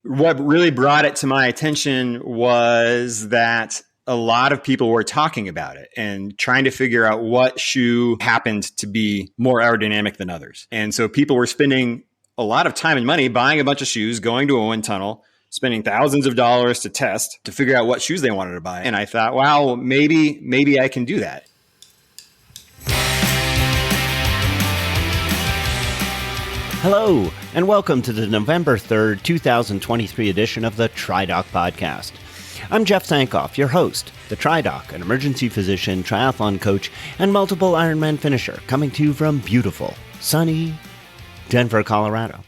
what really brought it to my attention was that a lot of people were talking about it and trying to figure out what shoe happened to be more aerodynamic than others. And so people were spending a lot of time and money buying a bunch of shoes, going to a wind tunnel, spending thousands of dollars to test to figure out what shoes they wanted to buy. And I thought, wow, maybe I can do that. Hello, and welcome to the November 3rd, 2023 edition of the TriDoc Podcast. I'm Jeff Sankoff, your host, the TriDoc, an emergency physician, triathlon coach, and multiple Ironman finisher, coming to you from beautiful, sunny Denver, Colorado.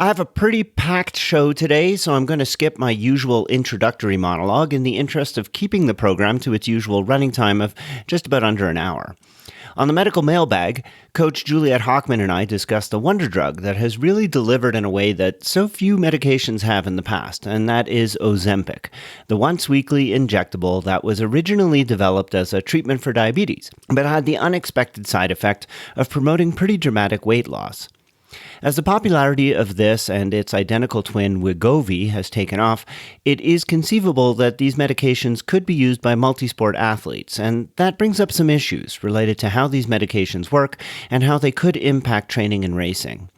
I have a pretty packed show today, so I'm going to skip my usual introductory monologue in the interest of keeping the program to its usual running time of just about under an hour. On the medical mailbag, Coach Juliet Hockman and I discussed a wonder drug that has really delivered in a way that so few medications have in the past, and that is Ozempic, the once-weekly injectable that was originally developed as a treatment for diabetes, but had the unexpected side effect of promoting pretty dramatic weight loss. As the popularity of this and its identical twin Wegovy has taken off, it is conceivable that these medications could be used by multisport athletes, and that brings up some issues related to how these medications work and how they could impact training and racing.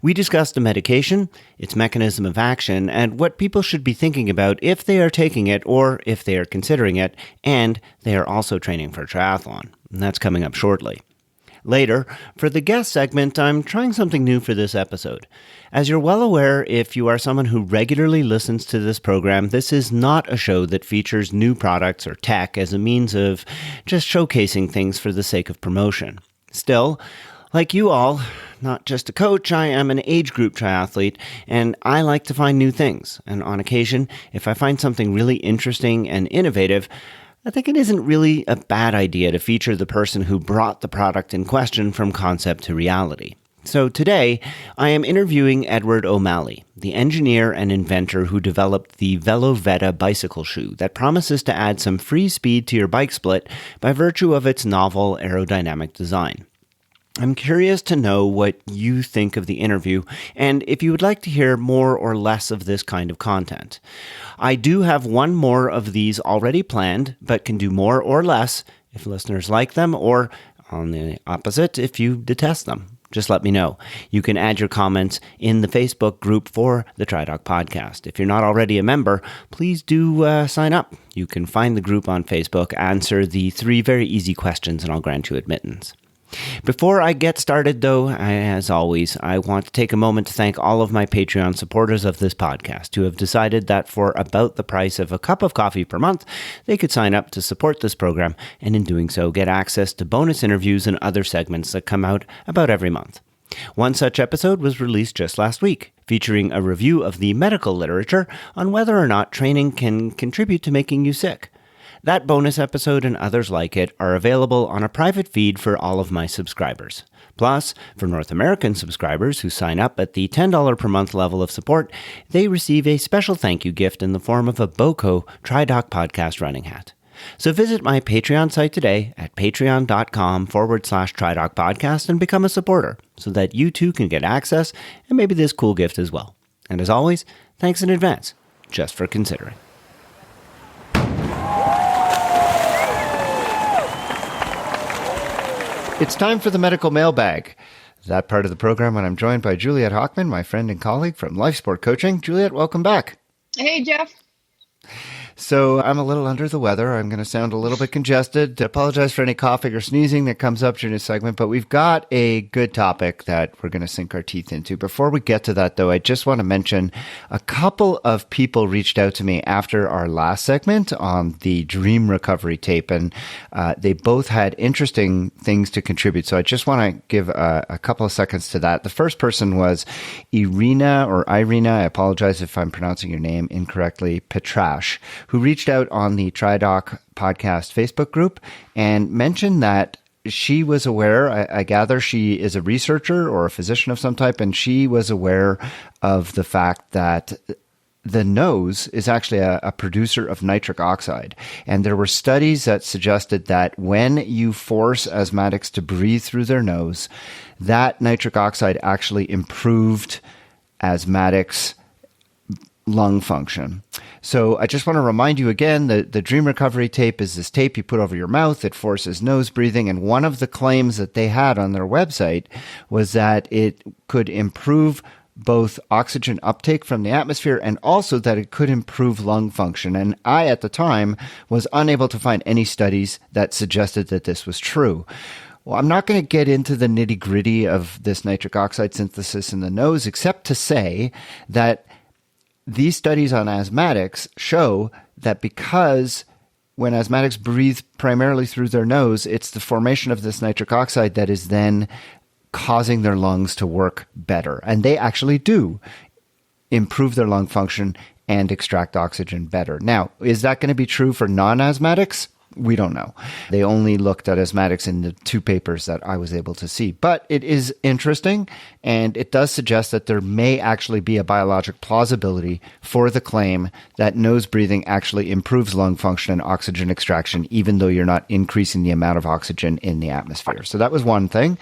We discussed the medication, its mechanism of action, and what people should be thinking about if they are taking it or if they are considering it, and they are also training for triathlon. And that's coming up shortly. Later, for the guest segment, I'm trying something new for this episode. As you're well aware, if you are someone who regularly listens to this program, this is not a show that features new products or tech as a means of just showcasing things for the sake of promotion. Still, like you all, not just a coach, I am an age group triathlete, and I like to find new things. And on occasion, if I find something really interesting and innovative, I think it isn't really a bad idea to feature the person who brought the product in question from concept to reality. So today, I am interviewing Edward O'Malley, the engineer and inventor who developed the VeloVetta bicycle shoe that promises to add some free speed to your bike split by virtue of its novel aerodynamic design. I'm curious to know what you think of the interview and if you would like to hear more or less of this kind of content. I do have one more of these already planned, but can do more or less if listeners like them, or on the opposite, if you detest them. Just let me know. You can add your comments in the Facebook group for the TriDoc Podcast. If you're not already a member, please do sign up. You can find the group on Facebook, answer the 3 very easy questions, and I'll grant you admittance. Before I get started, though, as always, I want to take a moment to thank all of my Patreon supporters of this podcast who have decided that for about the price of a cup of coffee per month, they could sign up to support this program, and in doing so, get access to bonus interviews and other segments that come out about every month. One such episode was released just last week, featuring a review of the medical literature on whether or not training can contribute to making you sick. That bonus episode and others like it are available on a private feed for all of my subscribers. Plus, for North American subscribers who sign up at the $10 per month level of support, they receive a special thank you gift in the form of a BOCO TriDoc Podcast running hat. So visit my Patreon site today at patreon.com/TriDoc Podcast and become a supporter so that you too can get access and maybe this cool gift as well. And as always, thanks in advance just for considering. It's time for the medical mailbag. That part of the program when I'm joined by Juliet Hockman, my friend and colleague from Life Sport Coaching. Juliet, welcome back. Hey, Jeff. So I'm a little under the weather. I'm going to sound a little bit congested. I apologize for any coughing or sneezing that comes up during this segment, but we've got a good topic that we're going to sink our teeth into. Before we get to that, though, I just want to mention a couple of people reached out to me after our last segment on the Dream Recovery tape, and they both had interesting things to contribute. So I just want to give a couple of seconds to that. The first person was Irina, I apologize if I'm pronouncing your name incorrectly, Petrash, who reached out on the TriDoc Podcast Facebook group and mentioned that she was aware, I gather she is a researcher or a physician of some type, and she was aware of the fact that the nose is actually a producer of nitric oxide. And there were studies that suggested that when you force asthmatics to breathe through their nose, that nitric oxide actually improved asthmatics' lung function. So I just want to remind you again that the Dream Recovery tape is this tape you put over your mouth. It forces nose breathing. And one of the claims that they had on their website was that it could improve both oxygen uptake from the atmosphere and also that it could improve lung function. And I, at the time, was unable to find any studies that suggested that this was true. Well, I'm not going to get into the nitty-gritty of this nitric oxide synthesis in the nose, except to say that these studies on asthmatics show that because when asthmatics breathe primarily through their nose, it's the formation of this nitric oxide that is then causing their lungs to work better. And they actually do improve their lung function and extract oxygen better. Now, is that going to be true for non-asthmatics? We don't know. They only looked at asthmatics in the 2 papers that I was able to see. But it is interesting, and it does suggest that there may actually be a biologic plausibility for the claim that nose breathing actually improves lung function and oxygen extraction, even though you're not increasing the amount of oxygen in the atmosphere. So that was one thing.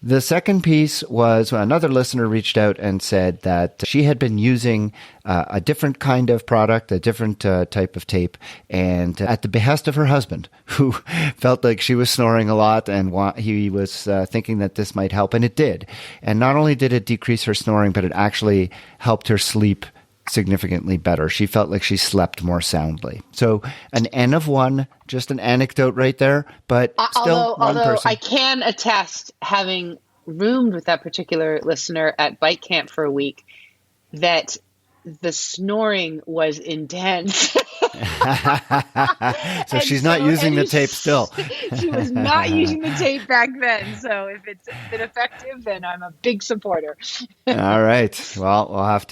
The second piece was when another listener reached out and said that she had been using a different kind of product, a different type of tape, and at the behest of her husband, who felt like she was snoring a lot, and he was thinking that this might help, and it did. And not only did it decrease her snoring, but it actually helped her sleep significantly better. She felt like she slept more soundly. So an N of 1, just an anecdote right there, but still although I can attest, having roomed with that particular listener at bike camp for a week, that the snoring was intense. So she's not using the tape still. She was not using the tape back then. So if it's been effective, then I'm a big supporter. All right. Well, we'll have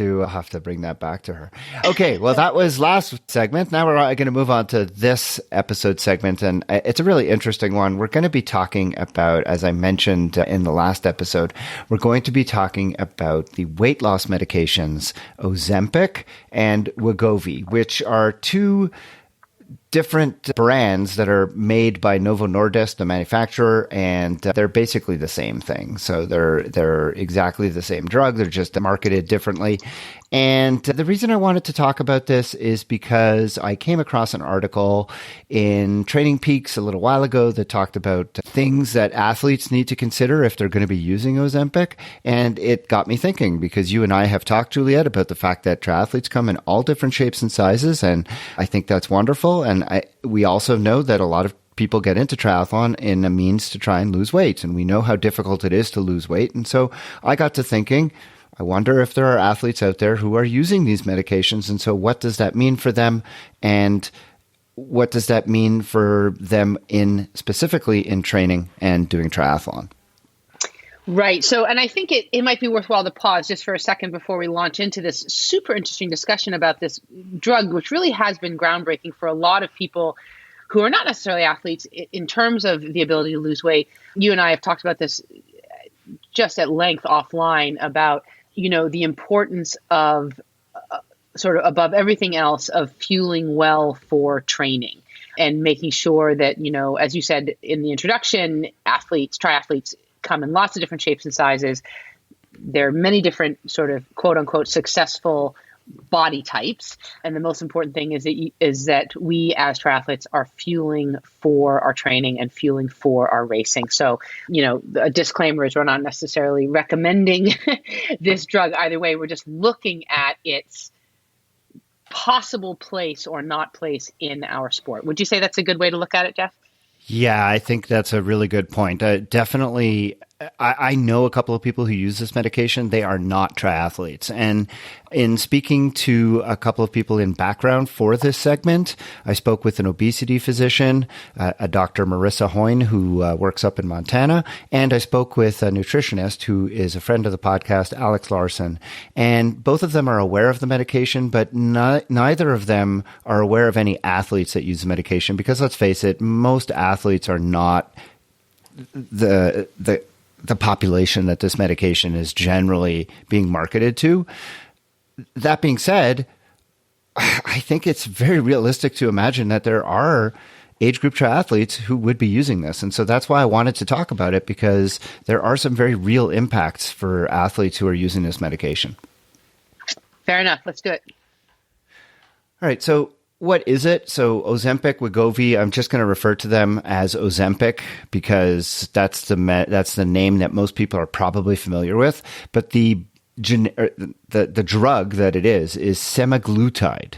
to bring that back to her. Okay. Well, that was last segment. Now we're going to move on to this episode segment, and it's a really interesting one. We're going to be talking about, as I mentioned in the last episode, we're going to be talking about the weight loss medications, Ozempic and Wegovy, which are 2 different brands that are made by Novo Nordisk, the manufacturer, and they're basically the same thing. So they're exactly the same drug. They're just marketed differently. And the reason I wanted to talk about this is because I came across an article in Training Peaks a little while ago that talked about things that athletes need to consider if they're going to be using Ozempic. And it got me thinking, because you and I have talked, Juliet, about the fact that triathletes come in all different shapes and sizes. And I think that's wonderful. And we also know that a lot of people get into triathlon in a means to try and lose weight. And we know how difficult it is to lose weight. And so I got to thinking, I wonder if there are athletes out there who are using these medications. And so what does that mean for them? And what does that mean for them specifically in training and doing triathlon? Right. So, and I think it might be worthwhile to pause just for a second before we launch into this super interesting discussion about this drug, which really has been groundbreaking for a lot of people who are not necessarily athletes in terms of the ability to lose weight. You and I have talked about this just at length offline about, the importance of sort of above everything else of fueling well for training and making sure that, as you said in the introduction, triathletes come in lots of different shapes and sizes. There are many different sort of quote unquote successful body types. And the most important thing is that we as triathletes are fueling for our training and fueling for our racing. So, a disclaimer is we're not necessarily recommending this drug either way. We're just looking at its possible place or not place in our sport. Would you say that's a good way to look at it, Jeff? Yeah, I think that's a really good point. Definitely, I know a couple of people who use this medication. They are not triathletes. And in speaking to a couple of people in background for this segment, I spoke with an obesity physician, a Dr. Marissa Hoyne, who works up in Montana. And I spoke with a nutritionist who is a friend of the podcast, Alex Larson. And both of them are aware of the medication, but neither of them are aware of any athletes that use the medication, because let's face it, most athletes are not the population that this medication is generally being marketed to. That being said, I think it's very realistic to imagine that there are age group triathletes who would be using this. And so that's why I wanted to talk about it, because there are some very real impacts for athletes who are using this medication. Fair enough. Let's do it. All right. So what is it? So Ozempic, Wegovy, I'm just going to refer to them as Ozempic because that's the name that most people are probably familiar with. But the drug that it is semaglutide.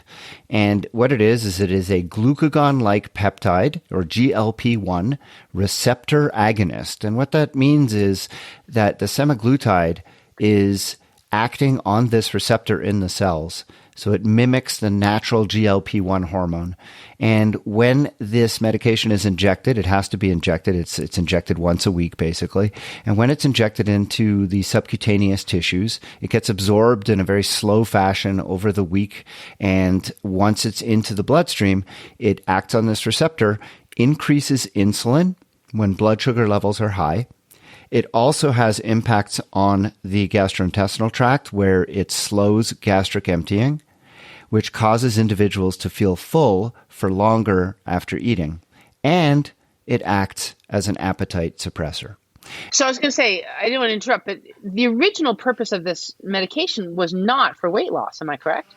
And what it is it is a glucagon-like peptide, or GLP-1, receptor agonist. And what that means is that the semaglutide is acting on this receptor in the cells. So it mimics the natural GLP-1 hormone. And when this medication is injected, it has to be injected. It's injected once a week, basically. And when it's injected into the subcutaneous tissues, it gets absorbed in a very slow fashion over the week. And once it's into the bloodstream, it acts on this receptor, increases insulin when blood sugar levels are high. It also has impacts on the gastrointestinal tract where it slows gastric emptying, which causes individuals to feel full for longer after eating. And it acts as an appetite suppressor. So I was going to say, I didn't want to interrupt, but the original purpose of this medication was not for weight loss. Am I correct?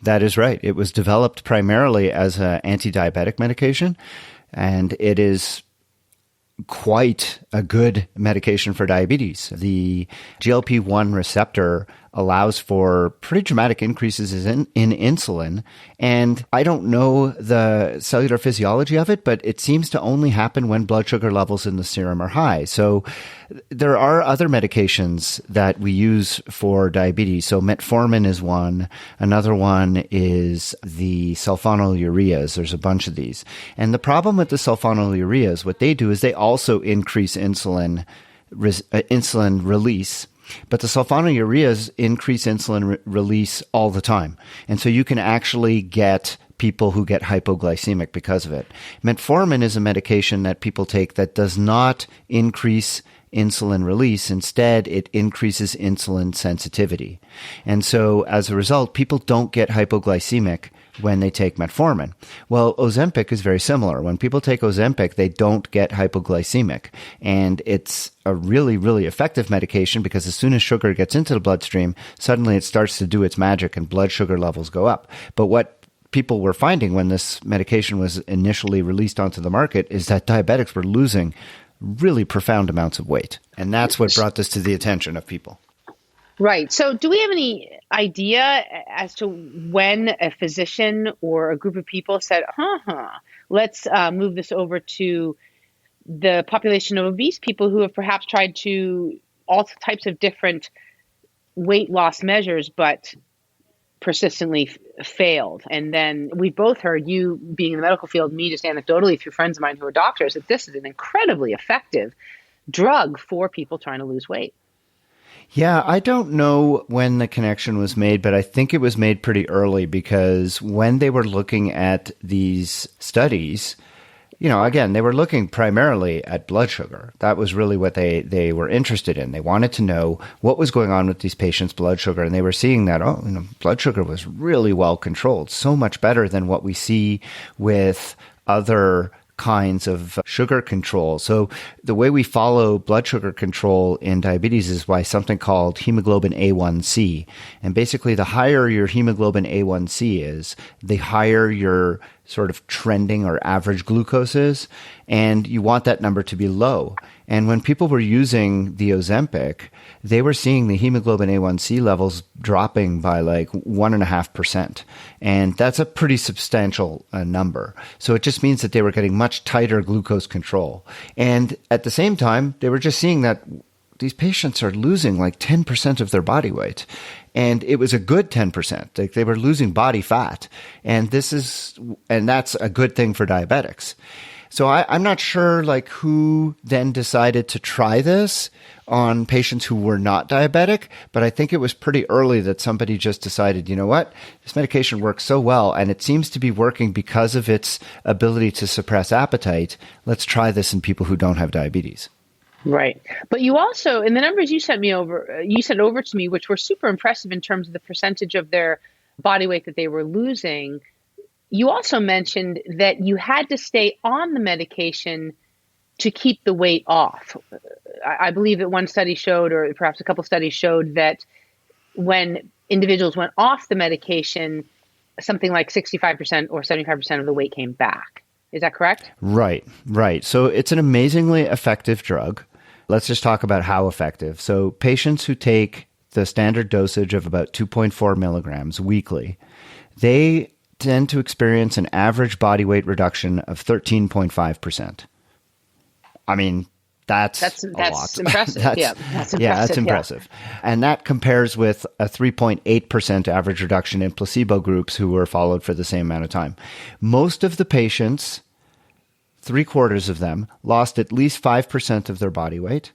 That is right. It was developed primarily as an anti-diabetic medication, and it is quite a good medication for diabetes. The GLP-1 receptor allows for pretty dramatic increases in insulin. And I don't know the cellular physiology of it, but it seems to only happen when blood sugar levels in the serum are high. So there are other medications that we use for diabetes. So metformin is one. Another one is the sulfonylureas. There's a bunch of these. And the problem with the sulfonylureas, what they do is they also increase insulin release. But the sulfonylureas increase insulin release all the time. And so you can actually get people who get hypoglycemic because of it. Metformin is a medication that people take that does not increase insulin release. Instead, it increases insulin sensitivity. And so as a result, people don't get hypoglycemic when they take metformin. Well, Ozempic is very similar. When people take Ozempic, they don't get hypoglycemic. And it's a really, really effective medication because as soon as sugar gets into the bloodstream, suddenly it starts to do its magic and blood sugar levels go up. But what people were finding when this medication was initially released onto the market is that diabetics were losing really profound amounts of weight. And that's what brought this to the attention of people. Right. So do we have any idea as to when a physician or a group of people said, let's move this over to the population of obese people who have perhaps tried to all types of different weight loss measures, but persistently failed? And then we both heard, you being in the medical field, me just anecdotally through friends of mine who are doctors, that this is an incredibly effective drug for people trying to lose weight. Yeah, I don't know when the connection was made, but I think it was made pretty early because when they were looking at these studies, again, they were looking primarily at blood sugar. That was really what they were interested in. They wanted to know what was going on with these patients' blood sugar, and they were seeing that, blood sugar was really well controlled, so much better than what we see with other kinds of sugar control. So the way we follow blood sugar control in diabetes is by something called hemoglobin A1C. And basically, the higher your hemoglobin A1C is, the higher your sort of trending or average glucose is. And you want that number to be low. And when people were using the Ozempic, they were seeing the hemoglobin A1C levels dropping by like 1.5%. And that's a pretty substantial number. So it just means that they were getting much tighter glucose control. And at the same time, they were just seeing that these patients are losing like 10% of their body weight. And it was a good 10%. Like they were losing body fat. And that's a good thing for diabetics. So I'm not sure like who then decided to try this on patients who were not diabetic, but I think it was pretty early that somebody just decided, you know what, this medication works so well and it seems to be working because of its ability to suppress appetite. Let's try this in people who don't have diabetes. Right. But you also, in the numbers you sent over to me, which were super impressive in terms of the percentage of their body weight that they were losing, you also mentioned that you had to stay on the medication to keep the weight off. I believe that one study showed, or perhaps a couple studies showed, that when individuals went off the medication, something like 65% or 75% of the weight came back. Is that correct? Right. So it's an amazingly effective drug. Let's just talk about how effective. So patients who take the standard dosage of about 2.4 milligrams weekly, they tend to experience an average body weight reduction of 13.5%. I mean, that's a lot. Impressive. That's impressive. That's impressive. And that compares with a 3.8% average reduction in placebo groups who were followed for the same amount of time. Most of the patients, 3/4 of them, lost at least 5% of their body weight.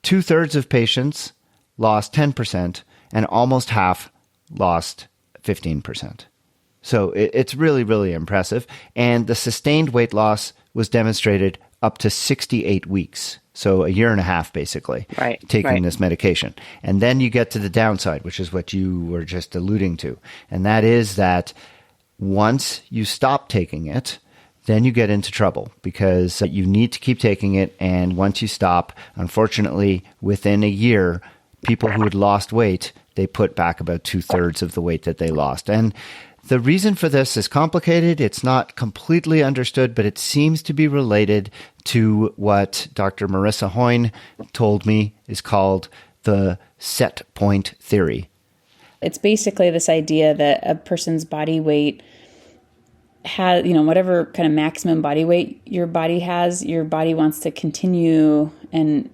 2/3 of patients lost 10%, and almost half lost 15%. So it's really, really impressive. And the sustained weight loss was demonstrated up to 68 weeks. So a year and a half, basically, taking this medication. And then you get to the downside, which is what you were just alluding to. And that is that once you stop taking it, then you get into trouble because you need to keep taking it. And once you stop, unfortunately, within a year, people who had lost weight, they put back about 2/3 of the weight that they lost. And the reason for this is complicated. It's not completely understood, but it seems to be related to what Dr. Marissa Hoyne told me is called the set point theory. It's basically this idea that a person's body weight has, whatever kind of maximum body weight your body has, your body wants to continue and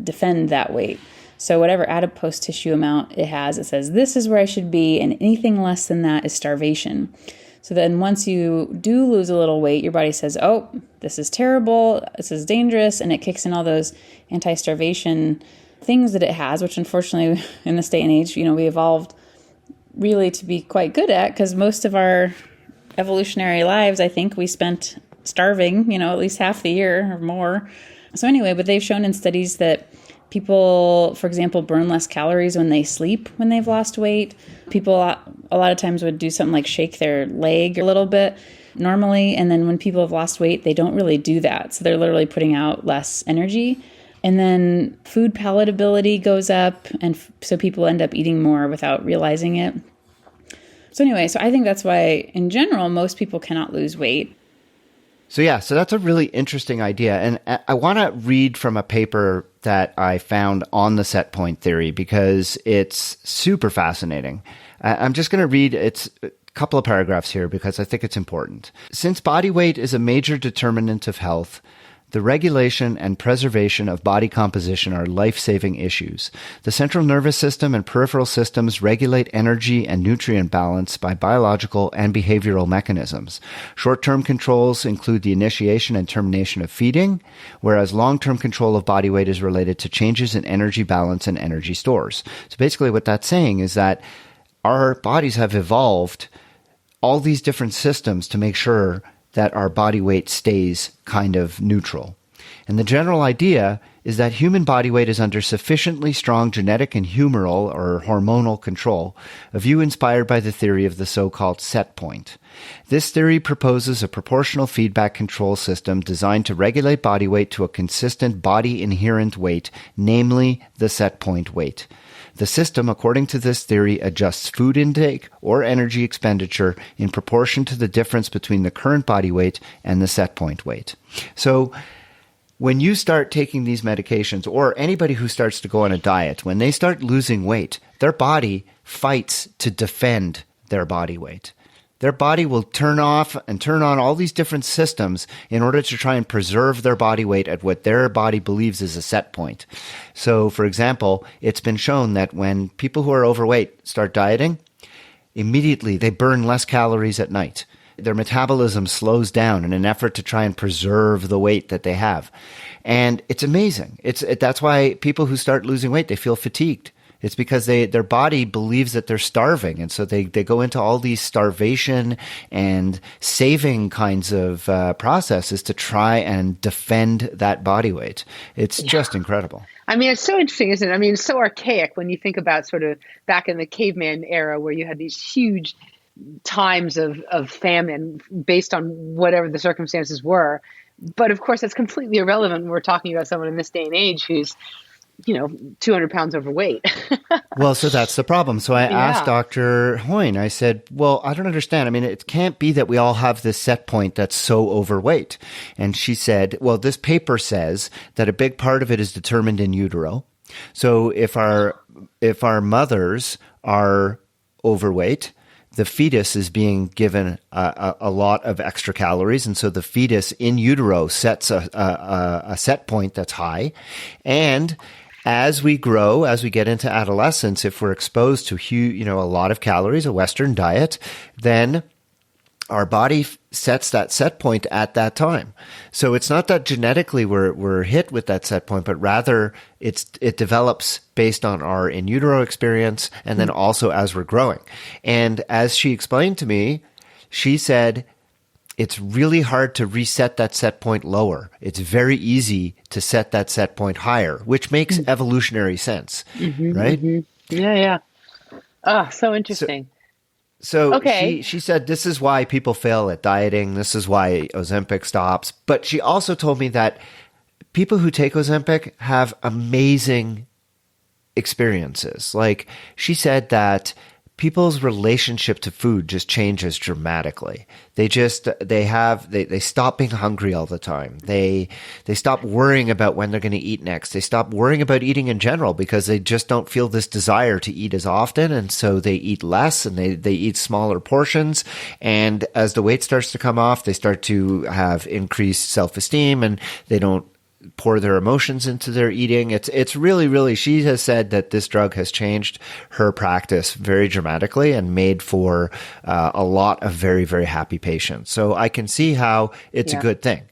defend that weight. So whatever adipose tissue amount it has, it says, this is where I should be, and anything less than that is starvation. So then once you do lose a little weight, your body says, oh, this is terrible, this is dangerous, and it kicks in all those anti-starvation things that it has, which unfortunately in this day and age, we evolved really to be quite good at, because most of our evolutionary lives, I think, we spent starving, at least half the year or more. So anyway, but they've shown in studies that people, for example, burn less calories when they sleep when they've lost weight. People a lot of times would do something like shake their leg a little bit normally. And then when people have lost weight, they don't really do that. So they're literally putting out less energy. And then food palatability goes up. And so people end up eating more without realizing it. So anyway, so I think that's why in general, most people cannot lose weight. So that's a really interesting idea. And I want to read from a paper that I found on the set point theory because it's super fascinating. I'm just going to read it's a couple of paragraphs here because I think it's important. Since body weight is a major determinant of health, the regulation and preservation of body composition are life-saving issues. The central nervous system and peripheral systems regulate energy and nutrient balance by biological and behavioral mechanisms. Short-term controls include the initiation and termination of feeding, whereas long-term control of body weight is related to changes in energy balance and energy stores. So basically what that's saying is that our bodies have evolved all these different systems to make sure that our body weight stays kind of neutral. And the general idea is that human body weight is under sufficiently strong genetic and humoral or hormonal control, a view inspired by the theory of the so-called set point. This theory proposes a proportional feedback control system designed to regulate body weight to a consistent body inherent weight, namely the set point weight. The system, according to this theory, adjusts food intake or energy expenditure in proportion to the difference between the current body weight and the set point weight. So when you start taking these medications, or anybody who starts to go on a diet, when they start losing weight, their body fights to defend their body weight. Their body will turn off and turn on all these different systems in order to try and preserve their body weight at what their body believes is a set point. So, for example, it's been shown that when people who are overweight start dieting, immediately they burn less calories at night. Their metabolism slows down in an effort to try and preserve the weight that they have. And it's amazing. That's why people who start losing weight, they feel fatigued. It's because their body believes that they're starving. And so they go into all these starvation and saving kinds of processes to try and defend that body weight. It's just incredible. I mean, it's so interesting, isn't it? I mean, it's so archaic when you think about sort of back in the caveman era where you had these huge times of famine based on whatever the circumstances were. But of course, that's completely irrelevant when we're talking about someone in this day and age who's 200 pounds overweight. Well, so that's the problem. So I asked Dr. Hoyne, I said, well, I don't understand. I mean, it can't be that we all have this set point that's so overweight. And she said, well, this paper says that a big part of it is determined in utero. So if our mothers are overweight, the fetus is being given a lot of extra calories. And so the fetus in utero sets a set point that's high. And as we grow, as we get into adolescence, if we're exposed to a lot of calories, a Western diet, then our body sets that set point at that time. So it's not that genetically we're hit with that set point, but rather it develops based on our in utero experience and then also as we're growing. And as she explained to me, she said, it's really hard to reset that set point lower. It's very easy to set that set point higher, which makes evolutionary sense, right? Mm-hmm. Yeah. Oh, so interesting. So she said this is why people fail at dieting. This is why Ozempic stops. But she also told me that people who take Ozempic have amazing experiences. Like she said that people's relationship to food just changes dramatically. They stop being hungry all the time. They stop worrying about when they're going to eat next. They stop worrying about eating in general because they just don't feel this desire to eat as often. And so they eat less and they eat smaller portions. And as the weight starts to come off, they start to have increased self-esteem and they don't pour their emotions into their eating. It's really, really, she has said that this drug has changed her practice very dramatically and made for a lot of very, very happy patients. So I can see how it's a good thing.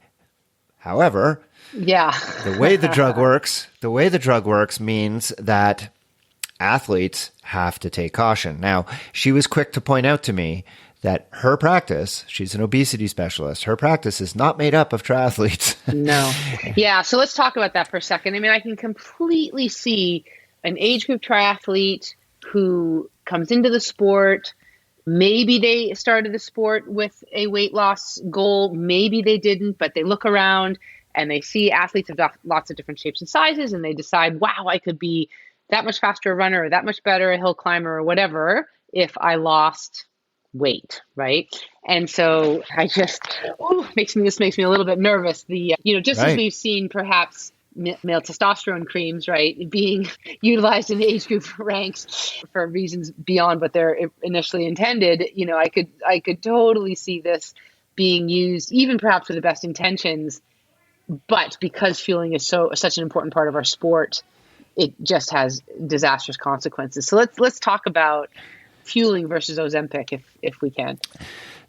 However, the way the drug works means that athletes have to take caution. Now, she was quick to point out to me that her practice, she's an obesity specialist, her practice is not made up of triathletes. No. Yeah. So let's talk about that for a second. I mean, I can completely see an age group triathlete who comes into the sport. Maybe they started the sport with a weight loss goal. Maybe they didn't, but they look around and they see athletes of lots of different shapes and sizes and they decide, wow, I could be that much faster a runner or that much better a hill climber or whatever if I lost weight, right? And so I just, makes me a little bit nervous. As we've seen perhaps male testosterone creams, right, being utilized in the age group ranks for reasons beyond what they're initially intended, I could totally see this being used, even perhaps with the best intentions, but because fueling is such an important part of our sport, it just has disastrous consequences. So let's talk about fueling versus Ozempic if we can.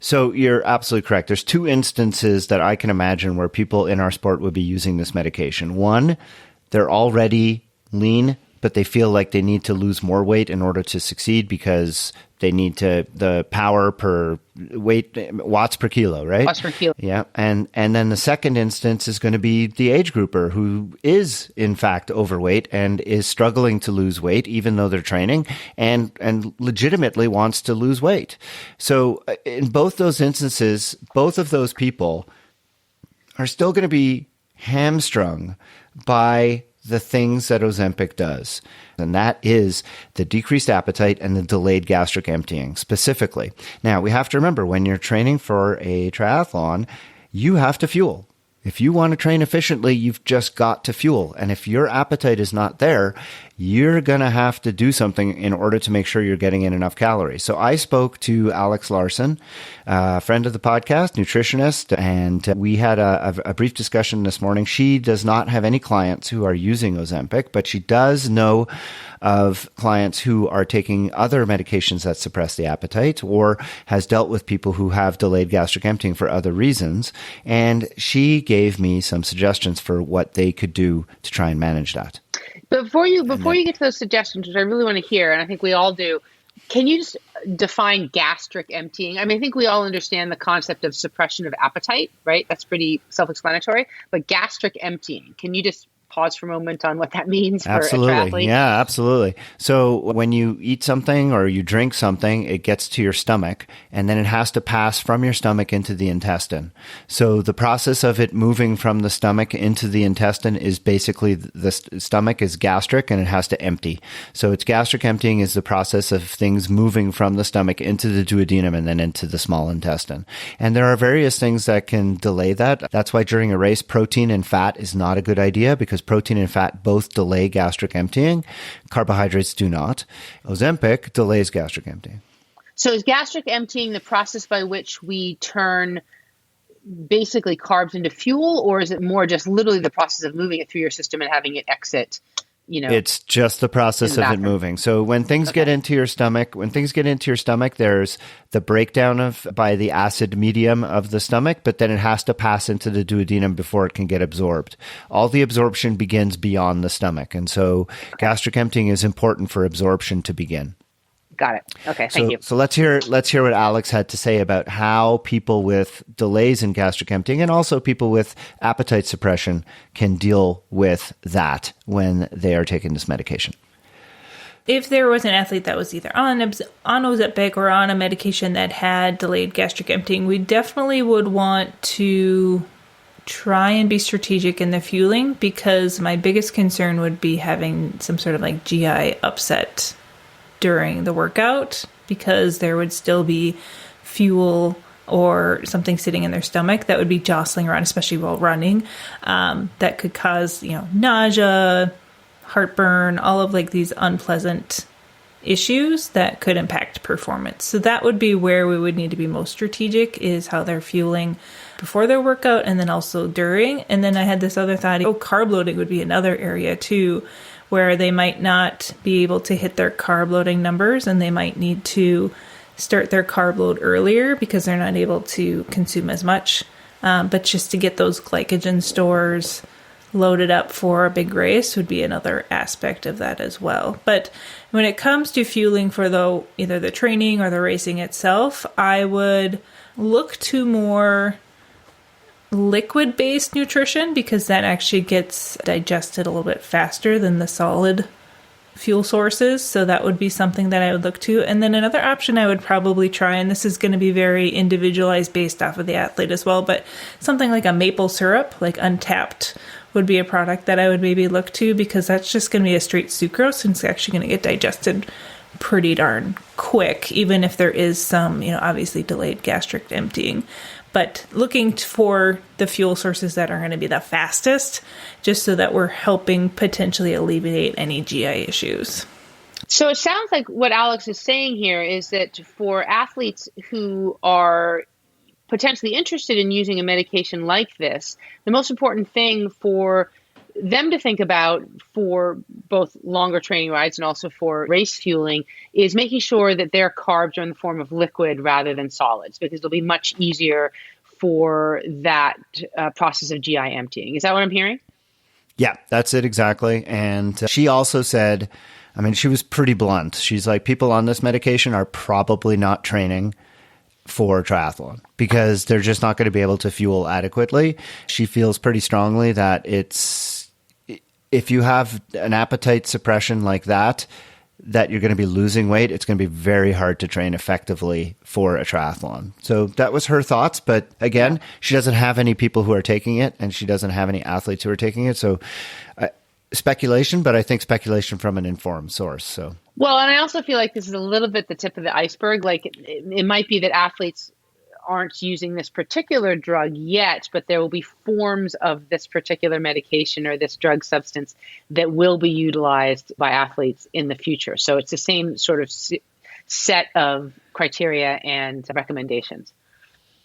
So you're absolutely correct. There's two instances that I can imagine where people in our sport would be using this medication. One, they're already lean, but they feel like they need to lose more weight in order to succeed because they need the power per weight, watts per kilo, right? Watts per kilo. Yeah. And then the second instance is going to be the age grouper who is in fact overweight and is struggling to lose weight, even though they're training and legitimately wants to lose weight. So in both those instances, both of those people are still going to be hamstrung by the things that Ozempic does. And that is the decreased appetite and the delayed gastric emptying specifically. Now, we have to remember when you're training for a triathlon, you have to fuel. If you want to train efficiently, you've just got to fuel. And if your appetite is not there, you're going to have to do something in order to make sure you're getting in enough calories. So I spoke to Alex Larson, a friend of the podcast, nutritionist, and we had a brief discussion this morning. She does not have any clients who are using Ozempic, but she does know of clients who are taking other medications that suppress the appetite or has dealt with people who have delayed gastric emptying for other reasons. And she gave me some suggestions for what they could do to try and manage that. Before you get to those suggestions, which I really want to hear, and I think we all do, can you just define gastric emptying? I mean, I think we all understand the concept of suppression of appetite, right? That's pretty self-explanatory. But gastric emptying, can you just pause for a moment on what that means for a Absolutely. triathlete? Yeah, absolutely. So when you eat something or you drink something, it gets to your stomach and then it has to pass from your stomach into the intestine. So the process of it moving from the stomach into the intestine is basically the stomach is gastric and it has to empty. So it's gastric emptying is the process of things moving from the stomach into the duodenum and then into the small intestine. And there are various things that can delay that. That's why during a race, protein and fat is not a good idea because protein and fat both delay gastric emptying. Carbohydrates do not. Ozempic delays gastric emptying. So is gastric emptying the process by which we turn basically carbs into fuel, or is it more just literally the process of moving it through your system and having it exit? It's just the process of it moving. So when things get into your stomach, there's the breakdown by the acid medium of the stomach, but then it has to pass into the duodenum before it can get absorbed. All the absorption begins beyond the stomach. And so gastric emptying is important for absorption to begin. Got it. Okay, thank you. So let's hear what Alex had to say about how people with delays in gastric emptying and also people with appetite suppression can deal with that when they are taking this medication. If there was an athlete that was either on Ozempic or on a medication that had delayed gastric emptying, we definitely would want to try and be strategic in the fueling, because my biggest concern would be having some sort of like GI upset during the workout, because there would still be fuel or something sitting in their stomach that would be jostling around, especially while running, that could cause, nausea, heartburn, all of like these unpleasant issues that could impact performance. So that would be where we would need to be most strategic, is how they're fueling before their workout and then also during. And then I had this other thought, carb loading would be another area too, where they might not be able to hit their carb loading numbers and they might need to start their carb load earlier because they're not able to consume as much. But just to get those glycogen stores loaded up for a big race would be another aspect of that as well. But when it comes to fueling for either the training or the racing itself, I would look to more liquid-based nutrition, because that actually gets digested a little bit faster than the solid fuel sources. So that would be something that I would look to. And then another option I would probably try, and this is going to be very individualized based off of the athlete as well, but something like a maple syrup, like Untapped, would be a product that I would maybe look to, because that's just going to be a straight sucrose and it's actually going to get digested pretty darn quick, even if there is some, obviously delayed gastric emptying. But looking for the fuel sources that are going to be the fastest, just so that we're helping potentially alleviate any GI issues. So it sounds like what Alex is saying here is that for athletes who are potentially interested in using a medication like this, the most important thing for them to think about for both longer training rides and also for race fueling is making sure that their carbs are in the form of liquid rather than solids, because it'll be much easier for that process of GI emptying. Is that what I'm hearing? Yeah, that's it exactly. And she also said, she was pretty blunt. She's like, people on this medication are probably not training for triathlon because they're just not going to be able to fuel adequately. She feels pretty strongly that if you have an appetite suppression like that you're going to be losing weight, it's going to be very hard to train effectively for a triathlon. So that was her thoughts. But again, she doesn't have any people who are taking it and she doesn't have any athletes who are taking it. So speculation, but I think speculation from an informed source. So. Well, and I also feel like this is a little bit the tip of the iceberg. Like it might be that athletes aren't using this particular drug yet, but there will be forms of this particular medication or this drug substance that will be utilized by athletes in the future. So it's the same sort of set of criteria and recommendations.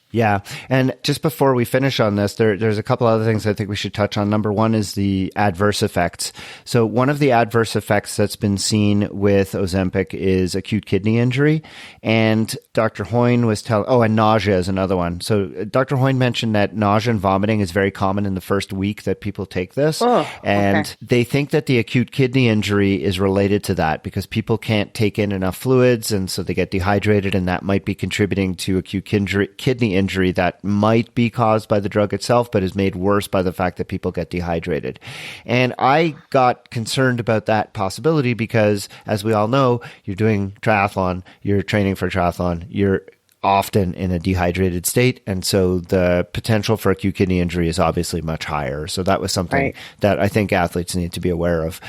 Yeah. And just before we finish on this, there's a couple other things I think we should touch on. Number one is the adverse effects. So one of the adverse effects that's been seen with Ozempic is acute kidney injury. And Dr. Hoyne was and nausea is another one. So Dr. Hoyne mentioned that nausea and vomiting is very common in the first week that people take this. And they think that the acute kidney injury is related to that because people can't take in enough fluids. And so they get dehydrated, and that might be contributing to acute kidney injury that might be caused by the drug itself, but is made worse by the fact that people get dehydrated. And I got concerned about that possibility because, as we all know, you're doing triathlon, you're training for triathlon, you're often in a dehydrated state. And so the potential for acute kidney injury is obviously much higher. So that was something that I think athletes need to be aware of.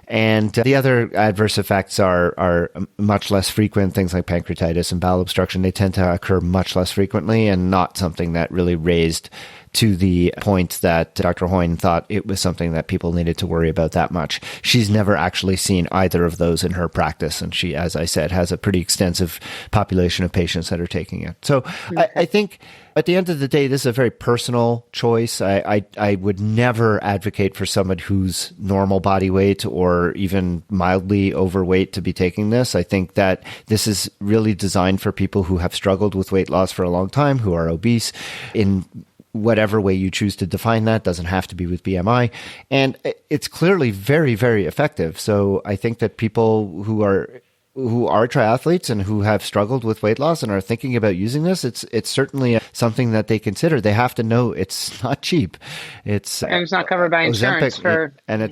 And the other adverse effects are much less frequent. Things like pancreatitis and bowel obstruction, they tend to occur much less frequently and not something that really raised to the point that Dr. Hoyne thought it was something that people needed to worry about that much. She's never actually seen either of those in her practice. And she, as I said, has a pretty extensive population of patients that are taking it. So I think at the end of the day, this is a very personal choice. I would never advocate for someone who's normal body weight or even mildly overweight to be taking this. I think that this is really designed for people who have struggled with weight loss for a long time, who are obese in whatever way you choose to define that. Doesn't have to be with BMI. And it's clearly very, very effective. So I think that people who are triathletes and who have struggled with weight loss and are thinking about using this, it's certainly something that they consider. They have to know it's not cheap. And it's not covered by insurance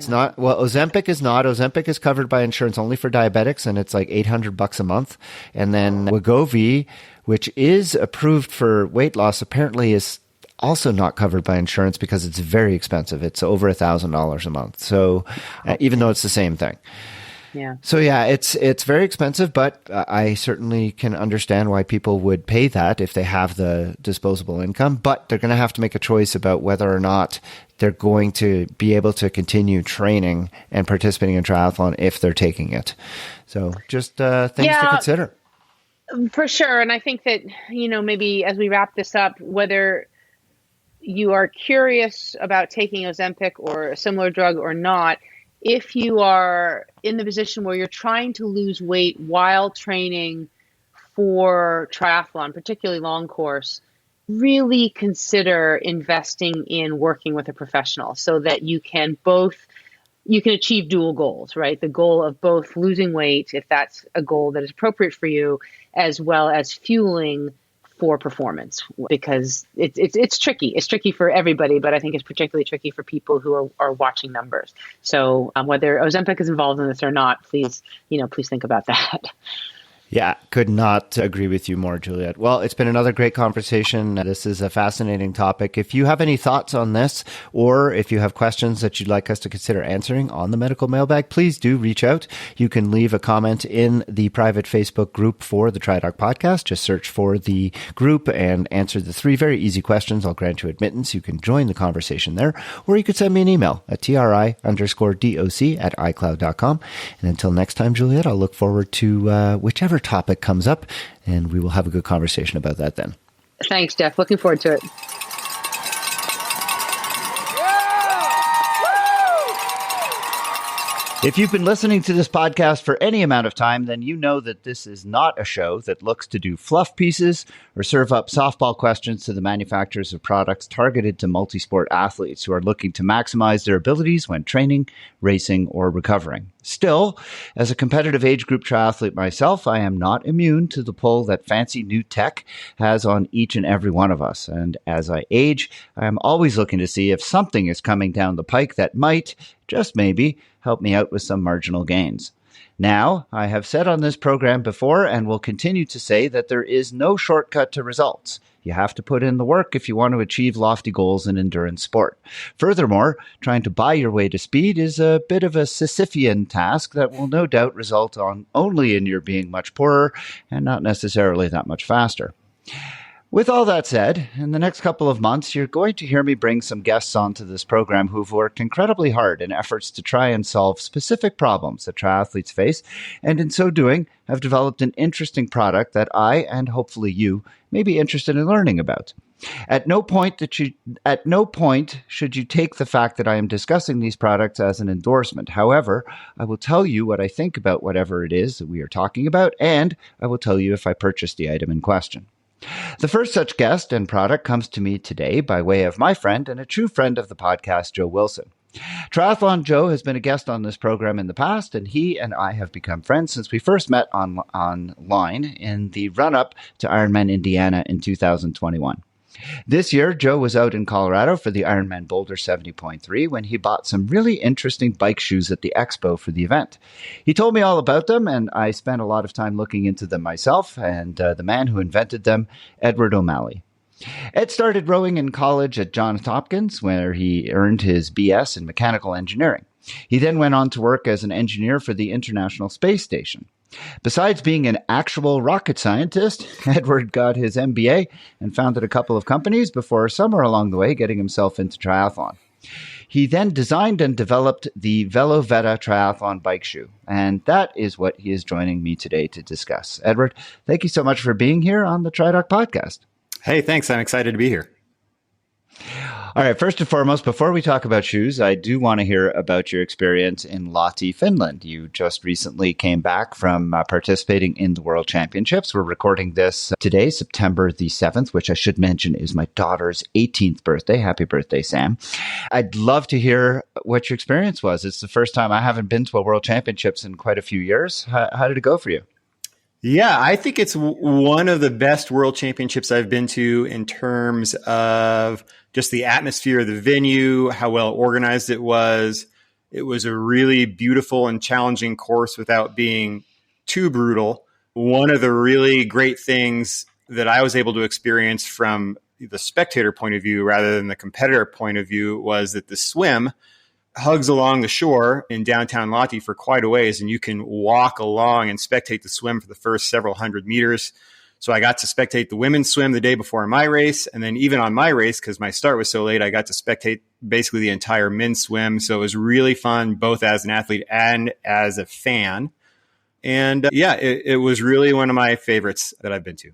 not. Well, Ozempic is not. Ozempic is covered by insurance only for diabetics, and it's like $800 a month. And then Wegovy, which is approved for weight loss, apparently is also not covered by insurance because it's very expensive. It's over $1,000 a month. So even though it's the same thing. Yeah. So yeah, it's very expensive, but I certainly can understand why people would pay that if they have the disposable income, but they're going to have to make a choice about whether or not they're going to be able to continue training and participating in triathlon if they're taking it. So just things to consider. For sure. And I think that, maybe as we wrap this up, whether you are curious about taking Ozempic or a similar drug or not, if you are in the position where you're trying to lose weight while training for triathlon, particularly long course, really consider investing in working with a professional so that you can achieve dual goals, right? The goal of both losing weight, if that's a goal that is appropriate for you, as well as fueling for performance, because it's tricky. It's tricky for everybody, but I think it's particularly tricky for people who are watching numbers. So whether Ozempic is involved in this or not, please think about that. Yeah, could not agree with you more, Juliet. Well, it's been another great conversation. This is a fascinating topic. If you have any thoughts on this, or if you have questions that you'd like us to consider answering on the Medical Mailbag, please do reach out. You can leave a comment in the private Facebook group for the TriDoc podcast. Just search for the group and answer the 3 very easy questions. I'll grant you admittance. You can join the conversation there, or you could send me an email at tri_doc@icloud.com. And until next time, Juliet, I'll look forward to whichever topic comes up, and we will have a good conversation about that then. Thanks, Jeff. Looking forward to it. If you've been listening to this podcast for any amount of time, then you know that this is not a show that looks to do fluff pieces or serve up softball questions to the manufacturers of products targeted to multisport athletes who are looking to maximize their abilities when training, racing, or recovering. Still, as a competitive age group triathlete myself, I am not immune to the pull that fancy new tech has on each and every one of us. And as I age, I am always looking to see if something is coming down the pike that might, just maybe, help me out with some marginal gains. Now, I have said on this program before and will continue to say that there is no shortcut to results. You have to put in the work if you want to achieve lofty goals in endurance sport. Furthermore, trying to buy your way to speed is a bit of a Sisyphean task that will no doubt result only in your being much poorer and not necessarily that much faster. With all that said, in the next couple of months, you're going to hear me bring some guests onto this program who've worked incredibly hard in efforts to try and solve specific problems that triathletes face, and in so doing, have developed an interesting product that I, and hopefully you, may be interested in learning about. At no point should you take the fact that I am discussing these products as an endorsement. However, I will tell you what I think about whatever it is that we are talking about, and I will tell you if I purchased the item in question. The first such guest and product comes to me today by way of my friend and a true friend of the podcast, Joe Wilson. Triathlon Joe has been a guest on this program in the past, and he and I have become friends since we first met online in the run-up to Ironman Indiana in 2021. This year, Joe was out in Colorado for the Ironman Boulder 70.3 when he bought some really interesting bike shoes at the expo for the event. He told me all about them, and I spent a lot of time looking into them myself and the man who invented them, Edward O'Malley. Ed started rowing in college at Johns Hopkins, where he earned his BS in mechanical engineering. He then went on to work as an engineer for the International Space Station. Besides being an actual rocket scientist, Edward got his MBA and founded a couple of companies before somewhere along the way getting himself into triathlon. He then designed and developed the VeloVetta triathlon bike shoe, and that is what he is joining me today to discuss. Edward, thank you so much for being here on the TriDoc podcast. Hey, thanks. I'm excited to be here. All right, first and foremost, before we talk about shoes, I do want to hear about your experience in Lahti, Finland. You just recently came back from participating in the World Championships. We're recording this today, September the 7th, which I should mention is my daughter's 18th birthday. Happy birthday, Sam. I'd love to hear what your experience was. It's the first time I haven't been to a World Championships in quite a few years. How did it go for you? Yeah, I think it's one of the best World Championships I've been to in terms of just the atmosphere of the venue, how well organized it was. It was a really beautiful and challenging course without being too brutal. One of the really great things that I was able to experience from the spectator point of view rather than the competitor point of view was that the swim hugs along the shore in downtown Lahti for quite a ways, and you can walk along and spectate the swim for the first several hundred meters. So I got to spectate the women's swim the day before my race. And then even on my race, because my start was so late, I got to spectate basically the entire men's swim. So it was really fun, both as an athlete and as a fan. And it was really one of my favorites that I've been to.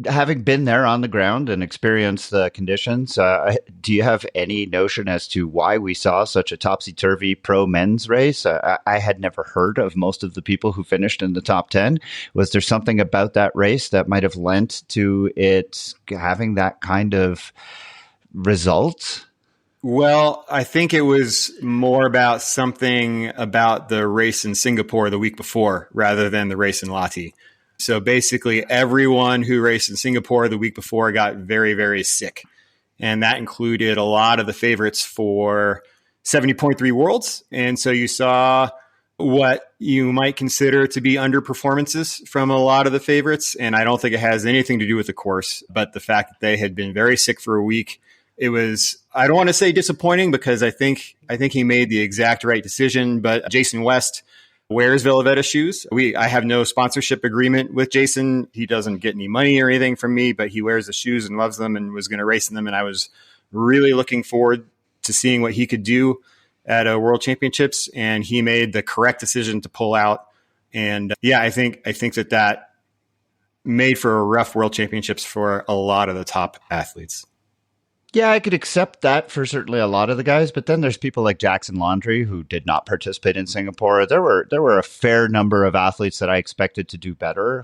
Having been there on the ground and experienced the conditions, do you have any notion as to why we saw such a topsy-turvy pro men's race? I had never heard of most of the people who finished in the top 10. Was there something about that race that might have lent to it having that kind of result? Well, I think it was more about something about the race in Singapore the week before rather than the race in Lahti. So basically, everyone who raced in Singapore the week before got very, very sick. And that included a lot of the favorites for 70.3 Worlds. And so you saw what you might consider to be underperformances from a lot of the favorites. And I don't think it has anything to do with the course, but the fact that they had been very sick for a week. It was, I don't want to say disappointing because I think he made the exact right decision, but Jason West wears VeloVetta shoes. I have no sponsorship agreement with Jason. He doesn't get any money or anything from me, but he wears the shoes and loves them and was going to race in them. And I was really looking forward to seeing what he could do at a World Championships. And he made the correct decision to pull out. And I think that made for a rough World Championships for a lot of the top athletes. Yeah, I could accept that for certainly a lot of the guys, but then there's people like Jackson Laundry who did not participate in Singapore. There were a fair number of athletes that I expected to do better,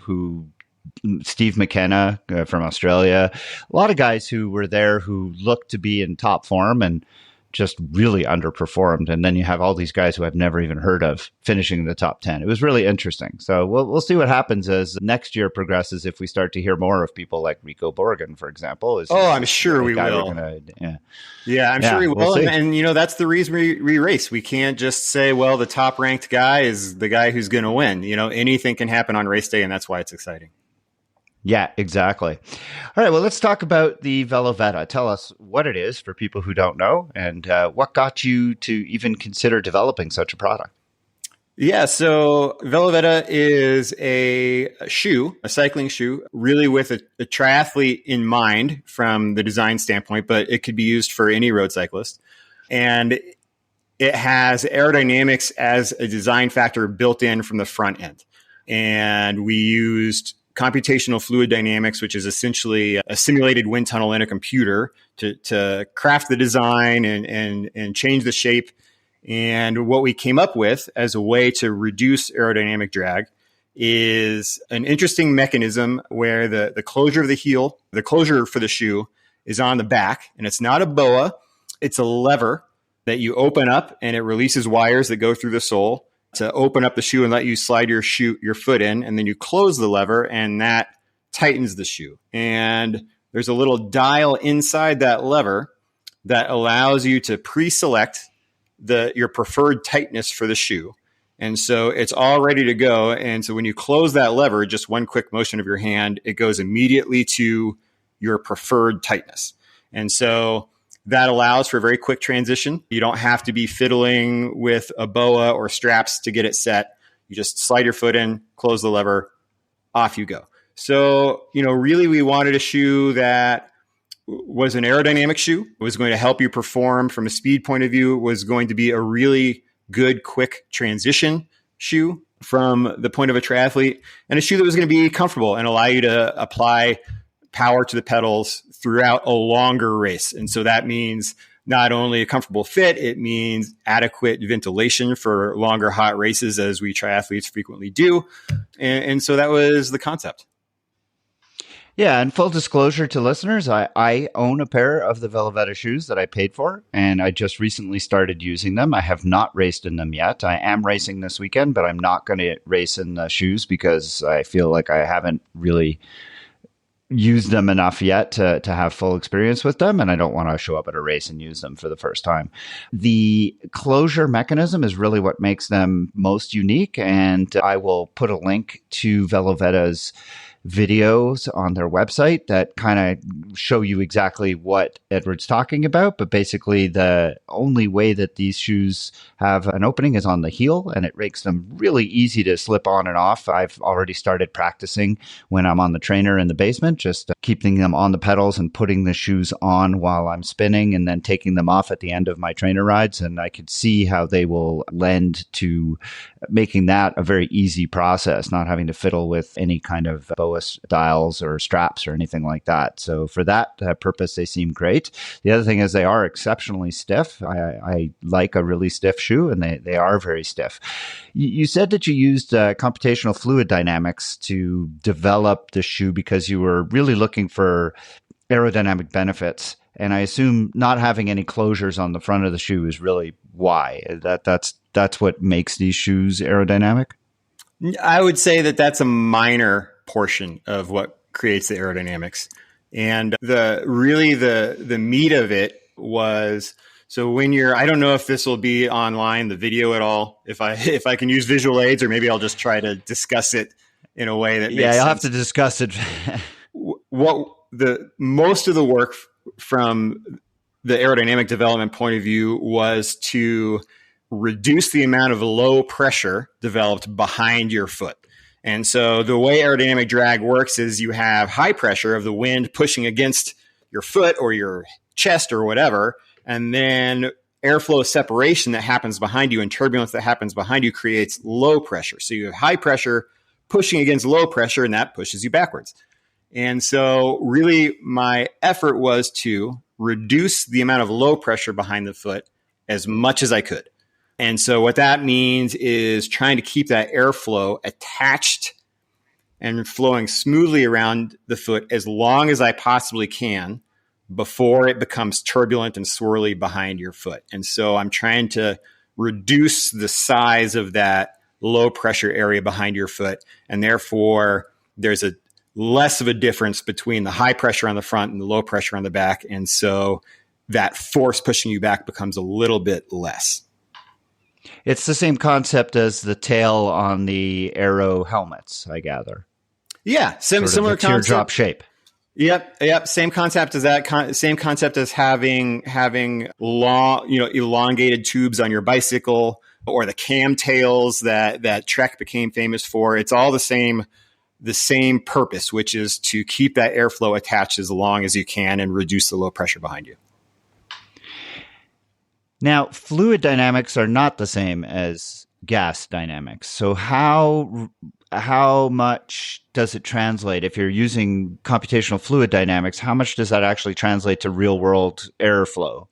Steve McKenna from Australia, a lot of guys who were there who looked to be in top form and just really underperformed. And then you have all these guys who I've never even heard of finishing in the top 10. It was really interesting. So we'll see what happens as next year progresses if we start to hear more of people like Rico Borgen, for example. I'm sure we will. I'm sure we will. We'll and that's the reason we race. We can't just say, well, the top ranked guy is the guy who's going to win. Anything can happen on race day, and that's why it's exciting. Yeah, exactly. All right, well, let's talk about the VeloVetta. Tell us what it is for people who don't know and what got you to even consider developing such a product. Yeah, so VeloVetta is a shoe, a cycling shoe, really with a triathlete in mind from the design standpoint, but it could be used for any road cyclist. And it has aerodynamics as a design factor built in from the front end. And we used computational fluid dynamics, which is essentially a simulated wind tunnel in a computer to craft the design and change the shape. And what we came up with as a way to reduce aerodynamic drag is an interesting mechanism where the closure of the heel, the closure for the shoe is on the back, and it's not a boa, it's a lever that you open up and it releases wires that go through the sole to open up the shoe and let you slide your foot in, and then you close the lever and that tightens the shoe. And there's a little dial inside that lever that allows you to pre-select your preferred tightness for the shoe. And so it's all ready to go. And so when you close that lever, just one quick motion of your hand, it goes immediately to your preferred tightness. And so that allows for a very quick transition. You don't have to be fiddling with a BOA or straps to get it set. You just slide your foot in, close the lever, off you go. So, really we wanted a shoe that was an aerodynamic shoe. It was going to help you perform from a speed point of view. It was going to be a really good, quick transition shoe from the point of a triathlete, and a shoe that was going to be comfortable and allow you to apply power to the pedals throughout a longer race. And so that means not only a comfortable fit, it means adequate ventilation for longer hot races, as we triathletes frequently do. And so that was the concept. Yeah, and full disclosure to listeners, I own a pair of the VeloVetta shoes that I paid for, and I just recently started using them. I have not raced in them yet. I am racing this weekend, but I'm not going to race in the shoes because I feel like I haven't really used them enough yet to have full experience with them, and I don't want to show up at a race and use them for the first time. The closure mechanism is really what makes them most unique, and I will put a link to VeloVetta's videos on their website that kind of show you exactly what Edward's talking about. But basically, the only way that these shoes have an opening is on the heel, and it makes them really easy to slip on and off. I've already started practicing when I'm on the trainer in the basement, just keeping them on the pedals and putting the shoes on while I'm spinning and then taking them off at the end of my trainer rides. And I could see how they will lend to making that a very easy process, not having to fiddle with any kind of BOA dials or straps or anything like that. So for that purpose, they seem great. The other thing is they are exceptionally stiff. I like a really stiff shoe, and they are very stiff. You said that you used computational fluid dynamics to develop the shoe because you were really looking for aerodynamic benefits. And I assume not having any closures on the front of the shoe is really why. That's what makes these shoes aerodynamic? I would say that that's a minor portion of what creates the aerodynamics. And the meat of it was, so when I don't know if this will be online, the video at all, if I can use visual aids, or maybe I'll just try to discuss it in a way that makes sense. I'll have to discuss it. Most of the work from the aerodynamic development point of view was to reduce the amount of low pressure developed behind your foot. And so the way aerodynamic drag works is you have high pressure of the wind pushing against your foot or your chest or whatever, and then airflow separation that happens behind you and turbulence that happens behind you creates low pressure. So you have high pressure pushing against low pressure, and that pushes you backwards. And so really my effort was to reduce the amount of low pressure behind the foot as much as I could. And so what that means is trying to keep that airflow attached and flowing smoothly around the foot as long as I possibly can before it becomes turbulent and swirly behind your foot. And so I'm trying to reduce the size of that low pressure area behind your foot. And therefore, there's a less of a difference between the high pressure on the front and the low pressure on the back. And so that force pushing you back becomes a little bit less. It's the same concept as the tail on the aero helmets, I gather. Yeah, similar teardrop shape. Yep. Same concept as that. Same concept as having long, elongated tubes on your bicycle, or the cam tails that Trek became famous for. It's all the same purpose, which is to keep that airflow attached as long as you can and reduce the low pressure behind you. Now, fluid dynamics are not the same as gas dynamics. So how much does it translate? If you're using computational fluid dynamics, how much does that actually translate to real world airflow?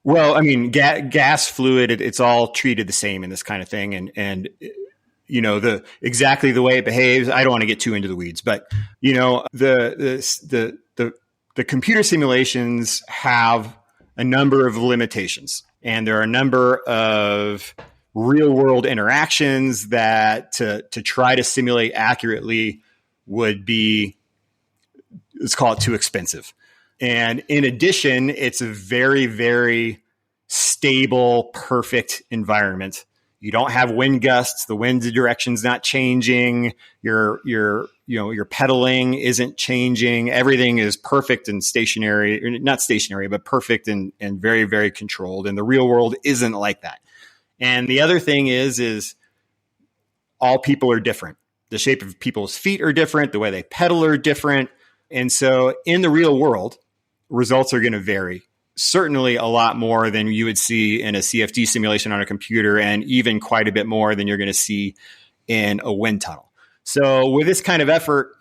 Well, I mean, gas fluid, it's all treated the same in this kind of thing. And exactly the way it behaves, I don't want to get too into the weeds, but the computer simulations have a number of limitations, and there are a number of real world interactions that to try to simulate accurately would be let's call it too expensive. And in addition, it's a very, very stable, perfect environment. You don't have wind gusts. The wind direction's not changing. Your pedaling isn't changing. Everything is perfect and stationary, not stationary, but perfect and very, very controlled. And the real world isn't like that. And the other thing is all people are different. The shape of people's feet are different. The way they pedal are different. And so in the real world, results are going to vary. Certainly a lot more than you would see in a CFD simulation on a computer, and even quite a bit more than you're going to see in a wind tunnel. So with this kind of effort,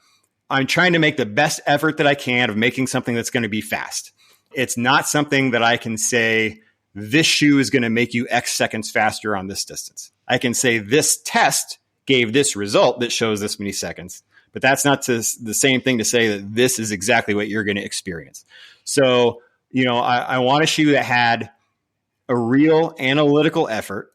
I'm trying to make the best effort that I can of making something that's going to be fast. It's not something that I can say, this shoe is going to make you X seconds faster on this distance. I can say this test gave this result that shows this many seconds, but that's not the same thing to say that this is exactly what you're going to experience. So, I want a shoe that had a real analytical effort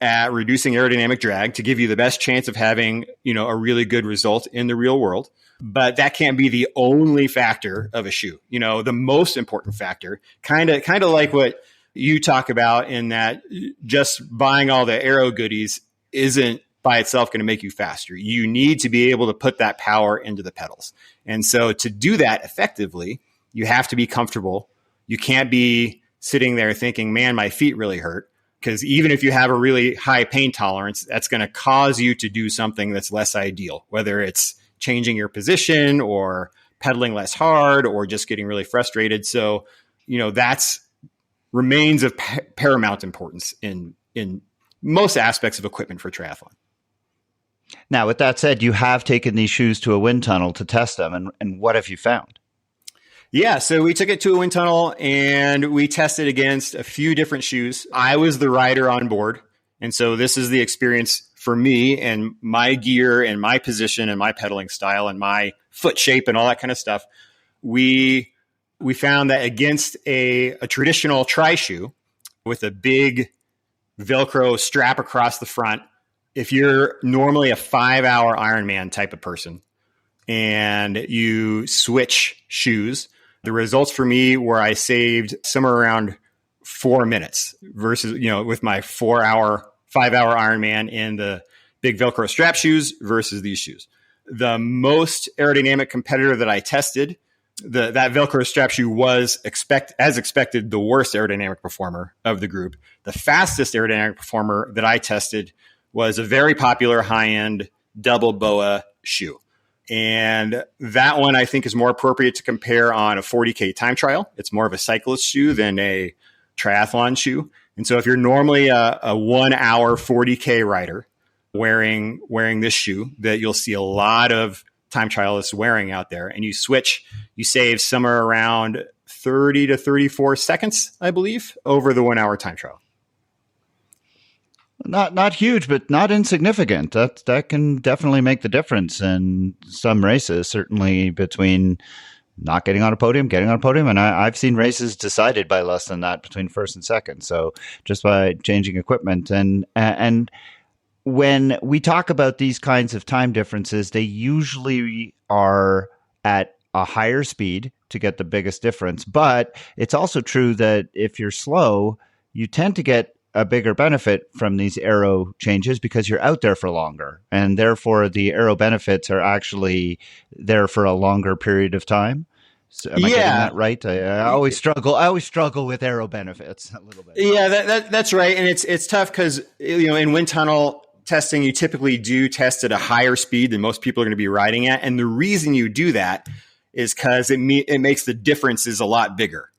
at reducing aerodynamic drag to give you the best chance of having, a really good result in the real world. But that can't be the only factor of a shoe. The most important factor, kind of like what you talk about, in that just buying all the aero goodies isn't by itself going to make you faster. You need to be able to put that power into the pedals. And so to do that effectively, you have to be comfortable. You can't be sitting there thinking, man, my feet really hurt. Because even if you have a really high pain tolerance, that's going to cause you to do something that's less ideal, whether it's changing your position or pedaling less hard or just getting really frustrated. So, that's remains of paramount importance in most aspects of equipment for triathlon. Now, with that said, you have taken these shoes to a wind tunnel to test them. And what have you found? Yeah, so we took it to a wind tunnel and we tested against a few different shoes. I was the rider on board. And so this is the experience for me and my gear and my position and my pedaling style and my foot shape and all that kind of stuff. We found that against a traditional tri shoe with a big Velcro strap across the front, if you're normally a 5-hour Ironman type of person and you switch shoes, the results for me were I saved somewhere around 4 minutes versus, with my 5-hour Ironman in the big Velcro strap shoes versus these shoes. The most aerodynamic competitor that I tested, that Velcro strap shoe was as expected, the worst aerodynamic performer of the group. The fastest aerodynamic performer that I tested was a very popular high-end double BOA shoe. And that one I think is more appropriate to compare on a 40K time trial. It's more of a cyclist shoe than a triathlon shoe. And so if you're normally a 1 hour 40K rider wearing this shoe that you'll see a lot of time trialists wearing out there, and you switch, you save somewhere around 30 to 34 seconds, I believe, over the 1 hour time trial. Not huge, but not insignificant. That can definitely make the difference in some races, certainly between not getting on a podium, getting on a podium. And I've seen races decided by less than that between first and second. So just by changing equipment. And when we talk about these kinds of time differences, they usually are at a higher speed to get the biggest difference. But it's also true that if you're slow, you tend to get a bigger benefit from these aero changes because you're out there for longer, and therefore the aero benefits are actually there for a longer period of time. So am I getting that right? I always struggle with aero benefits a little bit. Yeah, that's right. And it's tough because, in wind tunnel testing, you typically do test at a higher speed than most people are going to be riding at. And the reason you do that is because it makes the differences a lot bigger,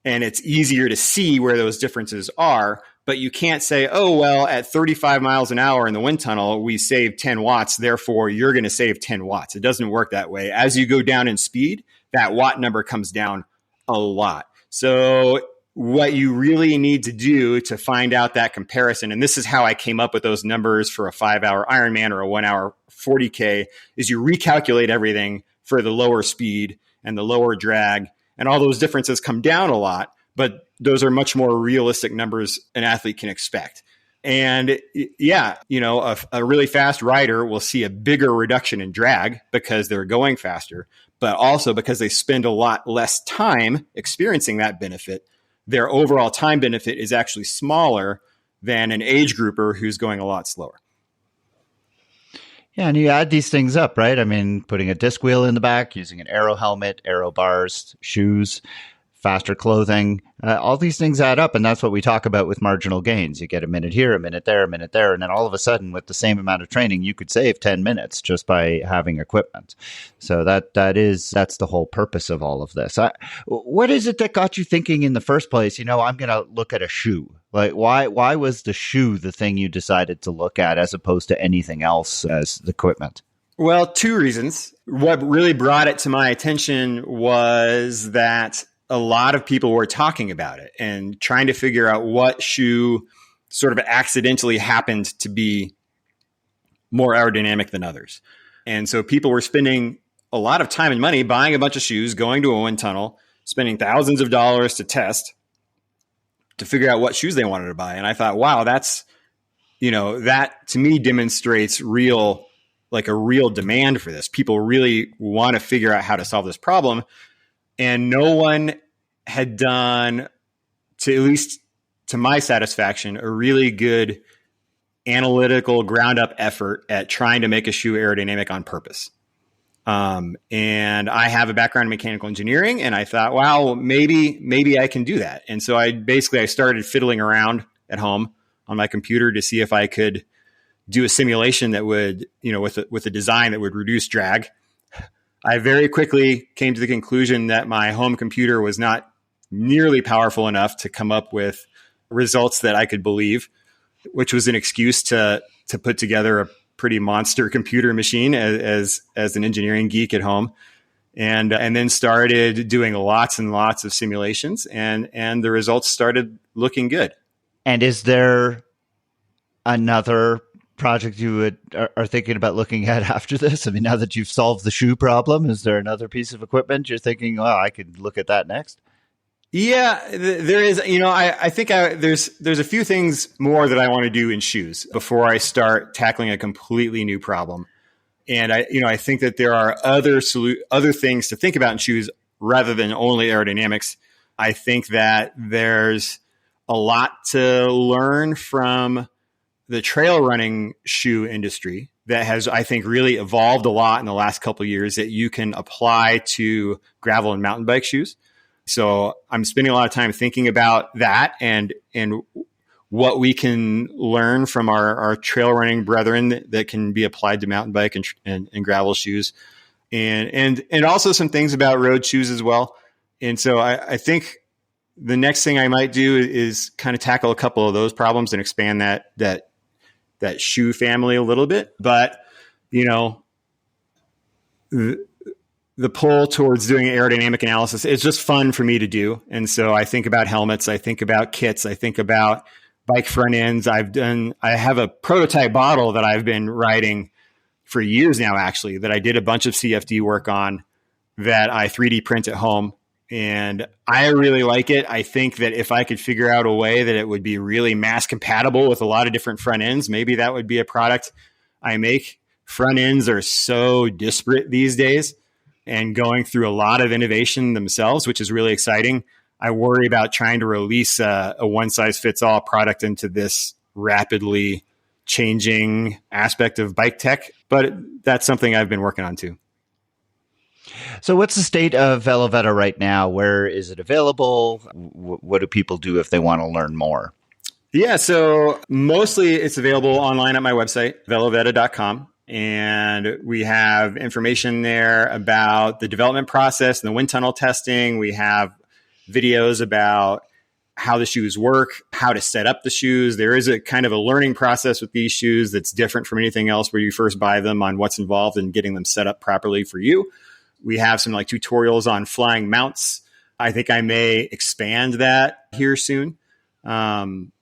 and it's easier to see where those differences are. But you can't say, oh, well, at 35 miles an hour in the wind tunnel, we saved 10 watts. Therefore, you're going to save 10 watts. It doesn't work that way. As you go down in speed, that watt number comes down a lot. So what you really need to do to find out that comparison, and this is how I came up with those numbers for a 5-hour Ironman or a 1 hour 40K, is you recalculate everything for the lower speed and the lower drag, and all those differences come down a lot. But those are much more realistic numbers an athlete can expect. And yeah, a really fast rider will see a bigger reduction in drag because they're going faster. but also because they spend a lot less time experiencing that benefit, their overall time benefit is actually smaller than an age grouper who's going a lot slower. Yeah, and you add these things up, right? I mean, putting a disc wheel in the back, using an aero helmet, aero bars, shoes, faster clothing, all these things add up. And that's what we talk about with marginal gains. You get a minute here, a minute there, a minute there. And then all of a sudden, with the same amount of training, you could save 10 minutes just by having equipment. So that's the whole purpose of all of this. What is it that got you thinking in the first place, I'm going to look at a shoe? Like, why was the shoe the thing you decided to look at as opposed to anything else as the equipment? Well, two reasons. What really brought it to my attention was that a lot of people were talking about it and trying to figure out what shoe sort of accidentally happened to be more aerodynamic than others. And so people were spending a lot of time and money buying a bunch of shoes, going to a wind tunnel, spending thousands of dollars to test, to figure out what shoes they wanted to buy. And I thought, wow, that to me demonstrates a real demand for this. People really want to figure out how to solve this problem. And no one had done, at least to my satisfaction, a really good analytical ground up effort at trying to make a shoe aerodynamic on purpose. And I have a background in mechanical engineering, and I thought, wow, maybe I can do that. And so I started fiddling around at home on my computer to see if I could do a simulation that would, with a design that would reduce drag. I very quickly came to the conclusion that my home computer was not nearly powerful enough to come up with results that I could believe, which was an excuse to put together a pretty monster computer machine as an engineering geek at home, and then started doing lots and lots of simulations, and the results started looking good. And is there another project you are thinking about looking at after this? I mean, now that you've solved the shoe problem, is there another piece of equipment you're thinking, well, I could look at that next? Yeah, there is. I think there's a few things more that I want to do in shoes before I start tackling a completely new problem. And I think that there are other things to think about in shoes rather than only aerodynamics. I think that there's a lot to learn from the trail running shoe industry that has, I think, really evolved a lot in the last couple of years that you can apply to gravel and mountain bike shoes. So I'm spending a lot of time thinking about that and what we can learn from our trail running brethren that can be applied to mountain bike and gravel shoes, and also some things about road shoes as well. And so I think the next thing I might do is kind of tackle a couple of those problems and expand that shoe family a little bit. But the pull towards doing aerodynamic analysis is just fun for me to do. And so I think about helmets, I think about kits, I think about bike front ends. I have a prototype bottle that I've been writing for years now, actually, that I did a bunch of CFD work on that I 3D print at home. And I really like it. I think that if I could figure out a way that it would be really mass compatible with a lot of different front ends, maybe that would be a product I make. Front ends are so disparate these days and going through a lot of innovation themselves, which is really exciting. I worry about trying to release a one-size-fits-all product into this rapidly changing aspect of bike tech, but that's something I've been working on too. So what's the state of VeloVetta right now? Where is it available? What do people do if they want to learn more? Yeah, so mostly it's available online at my website, VeloVetta.com. And we have information there about the development process and the wind tunnel testing. We have videos about how the shoes work, how to set up the shoes. There is a kind of a learning process with these shoes that's different from anything else where you first buy them on what's involved in getting them set up properly for you. We have some tutorials on flying mounts. I think I may expand that here soon. And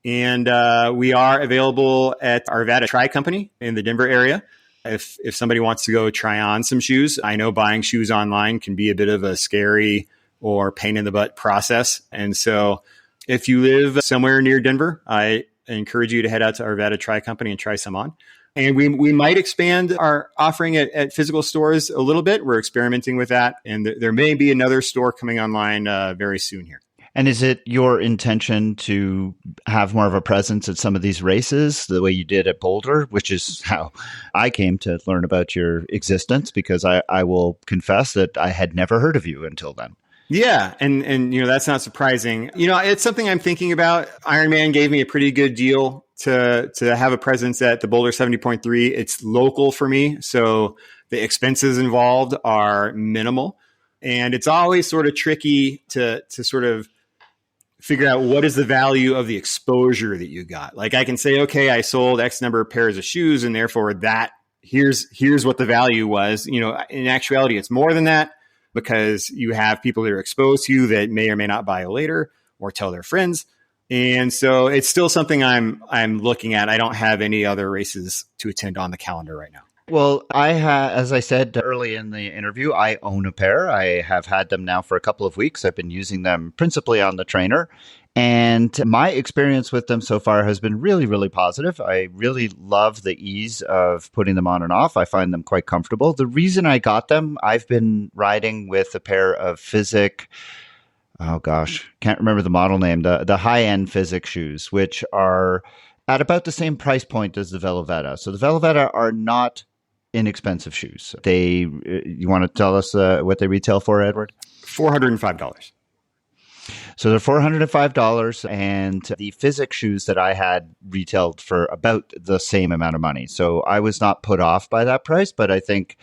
we are available at our VeloVetta Tri Company in the Denver area. If somebody wants to go try on some shoes, I know buying shoes online can be a bit of a scary or pain in the butt process. And so if you live somewhere near Denver, I encourage you to head out to our VeloVetta Tri Company and try some on. And we might expand our offering at physical stores a little bit. We're experimenting with that. And there may be another store coming online very soon here. And is it your intention to have more of a presence at some of these races the way you did at Boulder, which is how I came to learn about your existence, because I will confess that I had never heard of you until then. Yeah. And that's not surprising. It's something I'm thinking about. Ironman gave me a pretty good deal to have a presence at the Boulder 70.3. It's local for me. So the expenses involved are minimal. And it's always sort of tricky to sort of figure out what is the value of the exposure that you got. Like I can say, okay, I sold X number of pairs of shoes and therefore here's what the value was. In actuality, it's more than that, because you have people that are exposed to you that may or may not buy later or tell their friends. And so it's still something I'm looking at. I don't have any other races to attend on the calendar right now. Well, as I said early in the interview, I own a pair. I have had them now for a couple of weeks. I've been using them principally on the trainer. And my experience with them so far has been really, really positive. I really love the ease of putting them on and off. I find them quite comfortable. The reason I got them, I've been riding with a pair of Physic, can't remember the model name, the high-end Physic shoes, which are at about the same price point as the VeloVetta. So the VeloVetta are not inexpensive shoes. You want to tell us what they retail for, Edward? $405. So they're $405, and the Physic shoes that I had retailed for about the same amount of money. So I was not put off by that price, but I think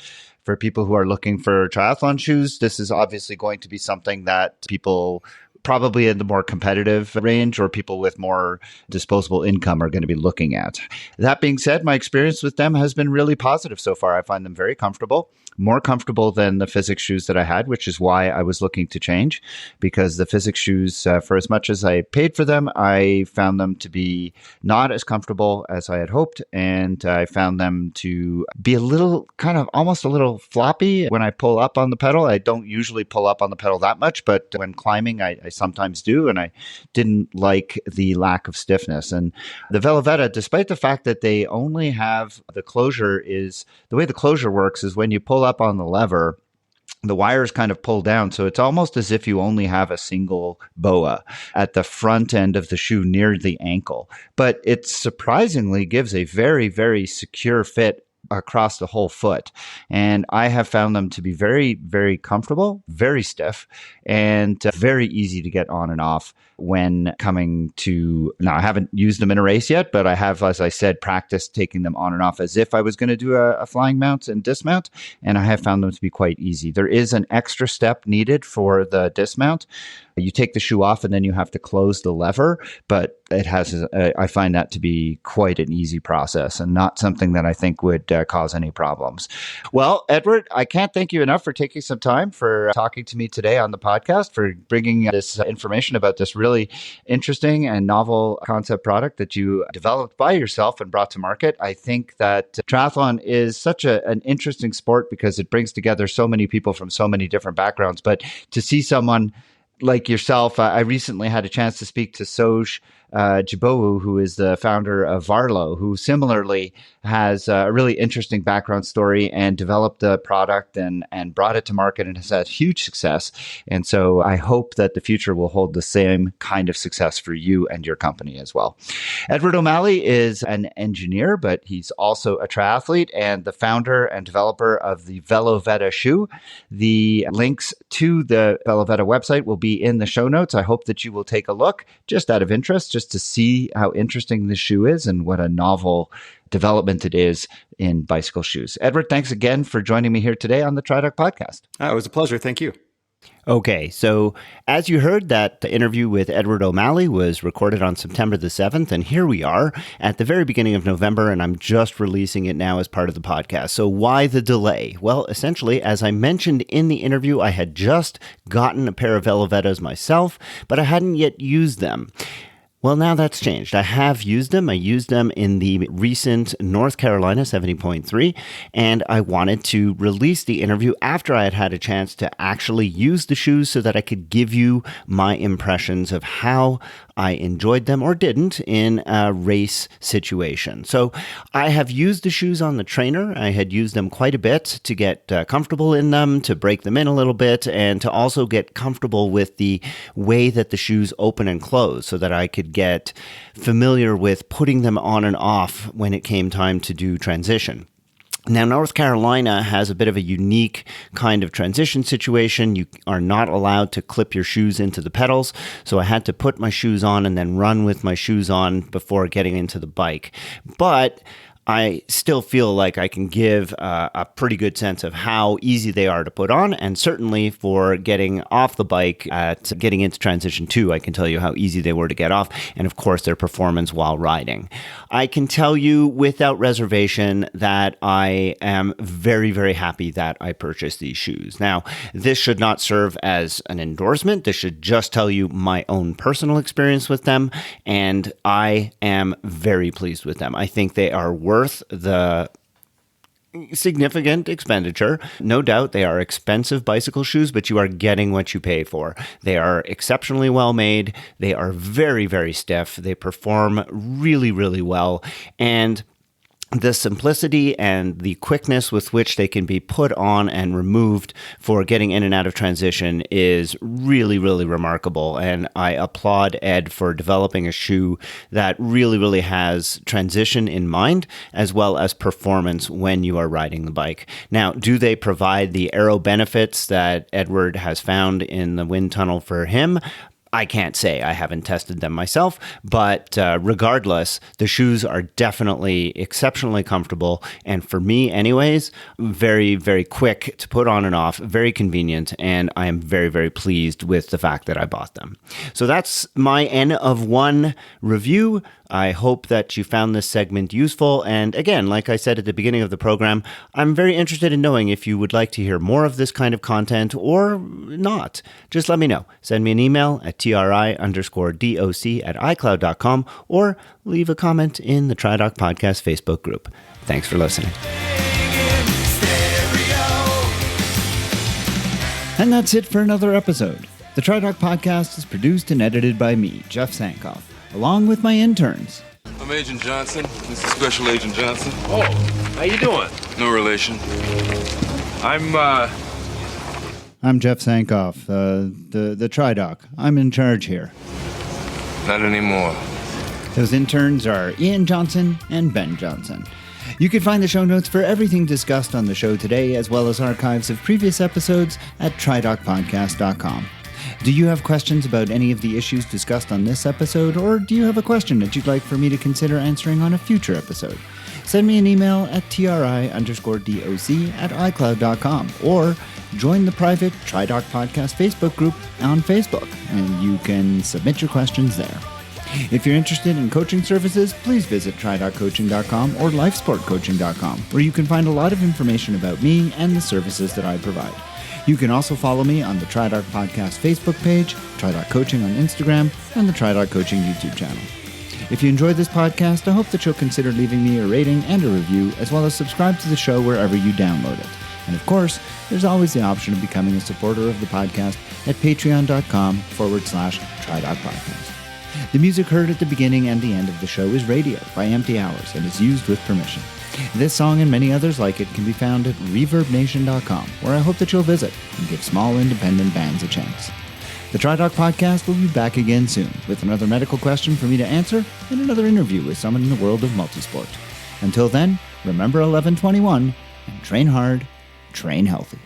for people who are looking for triathlon shoes, this is obviously going to be something that people probably in the more competitive range or people with more disposable income are going to be looking at. That being said, my experience with them has been really positive so far. I find them very comfortable, more comfortable than the Physic shoes that I had, which is why I was looking to change, because the Physic shoes, for as much as I paid for them, I found them to be not as comfortable as I had hoped. And I found them to be a little almost a little floppy when I pull up on the pedal. I don't usually pull up on the pedal that much, but when climbing, I sometimes do, and I didn't like the lack of stiffness. And the VeloVetta, despite the fact that they only have the way the closure works is when you pull up on the lever, the wires kind of pull down. So it's almost as if you only have a single BOA at the front end of the shoe near the ankle. But it surprisingly gives a very, very secure fit across the whole foot. And I have found them to be very, very comfortable, very stiff, and very easy to get on and off when coming to, now I haven't used them in a race yet, but I have, as I said, practiced taking them on and off as if I was going to do a flying mount and dismount, and I have found them to be quite easy. There is an extra step needed for the dismount. You take the shoe off and then you have to close the lever, but I find that to be quite an easy process and not something that I think would cause any problems. Well, Edward, I can't thank you enough for taking some time for talking to me today on the podcast, for bringing this information about this really interesting and novel concept product that you developed by yourself and brought to market. I think that triathlon is such an interesting sport because it brings together so many people from so many different backgrounds, but to see someone like yourself, I recently had a chance to speak to Soj Jibowu, who is the founder of Varlo, who similarly has a really interesting background story and developed the product and brought it to market and has had huge success. And so I hope that the future will hold the same kind of success for you and your company as well. Edward O'Malley is an engineer, but he's also a triathlete and the founder and developer of the VeloVetta shoe. The links to the VeloVetta website will be in the show notes. I hope that you will take a look just out of interest, just to see how interesting this shoe is and what a novel development it is in bicycle shoes. Edward, thanks again for joining me here today on the TriDoc podcast. It was a pleasure. Thank you. Okay, so as you heard, that interview with Edward O'Malley was recorded on September the 7th, and here we are at the very beginning of November, and I'm just releasing it now as part of the podcast. So why the delay? Well, essentially, as I mentioned in the interview, I had just gotten a pair of VeloVettas myself, but I hadn't yet used them. Well, now that's changed. I have used them. I used them in the recent North Carolina 70.3, and I wanted to release the interview after I had had a chance to actually use the shoes so that I could give you my impressions of how I enjoyed them or didn't in a race situation. So I have used the shoes on the trainer. I had used them quite a bit to get comfortable in them, to break them in a little bit, and to also get comfortable with the way that the shoes open and close so that I could get familiar with putting them on and off when it came time to do transition. Now, North Carolina has a bit of a unique kind of transition situation. You are not allowed to clip your shoes into the pedals, so I had to put my shoes on and then run with my shoes on before getting into the bike. But I still feel like I can give a pretty good sense of how easy they are to put on, and certainly for getting off the bike at getting into transition 2, I can tell you how easy they were to get off, and of course their performance while riding. I can tell you without reservation that I am very, very happy that I purchased these shoes. Now, this should not serve as an endorsement. This should just tell you my own personal experience with them, and I am very pleased with them. I think they are worth the significant expenditure. No doubt they are expensive bicycle shoes, but you are getting what you pay for. They are exceptionally well made. They are very, very stiff. They perform really, really well. And the simplicity and the quickness with which they can be put on and removed for getting in and out of transition is really, really remarkable. And I applaud Ed for developing a shoe that really, really has transition in mind, as well as performance when you are riding the bike. Now, do they provide the aero benefits that Edward has found in the wind tunnel for him? I can't say. I haven't tested them myself, but regardless, the shoes are definitely exceptionally comfortable, and for me anyways, very, very quick to put on and off, very convenient, and I am very, very pleased with the fact that I bought them. So that's my N of 1 review. I hope that you found this segment useful, and again, like I said at the beginning of the program, I'm very interested in knowing if you would like to hear more of this kind of content or not. Just let me know. Send me an email at tri_doc@icloud.com or leave a comment in the TriDoc Podcast Facebook group. Thanks for listening. And that's it for another episode. The TriDoc Podcast is produced and edited by me, Jeff Sankoff, along with my interns. I'm Agent Johnson. This is Special Agent Johnson. Oh, how you doing? No relation. I'm Jeff Sankoff, the TriDoc. I'm in charge here. Not anymore. Those interns are Ian Johnson and Ben Johnson. You can find the show notes for everything discussed on the show today, as well as archives of previous episodes at tridocpodcast.com. Do you have questions about any of the issues discussed on this episode, or do you have a question that you'd like for me to consider answering on a future episode? Send me an email at tri_doc@icloud.com, or join the private TriDoc Podcast Facebook group on Facebook, and you can submit your questions there. If you're interested in coaching services, please visit tridoccoaching.com or lifesportcoaching.com, where you can find a lot of information about me and the services that I provide. You can also follow me on the TriDoc Podcast Facebook page, TriDoc Coaching on Instagram, and the TriDoc Coaching YouTube channel. If you enjoyed this podcast, I hope that you'll consider leaving me a rating and a review, as well as subscribe to the show wherever you download it. And of course, there's always the option of becoming a supporter of the podcast at patreon.com/TriDoc Podcast. The music heard at the beginning and the end of the show is Radio by Empty Hours and is used with permission. This song and many others like it can be found at ReverbNation.com, where I hope that you'll visit and give small independent bands a chance. The TriDoc Podcast will be back again soon with another medical question for me to answer and another interview with someone in the world of multisport. Until then, remember 1121 and train hard, train healthy.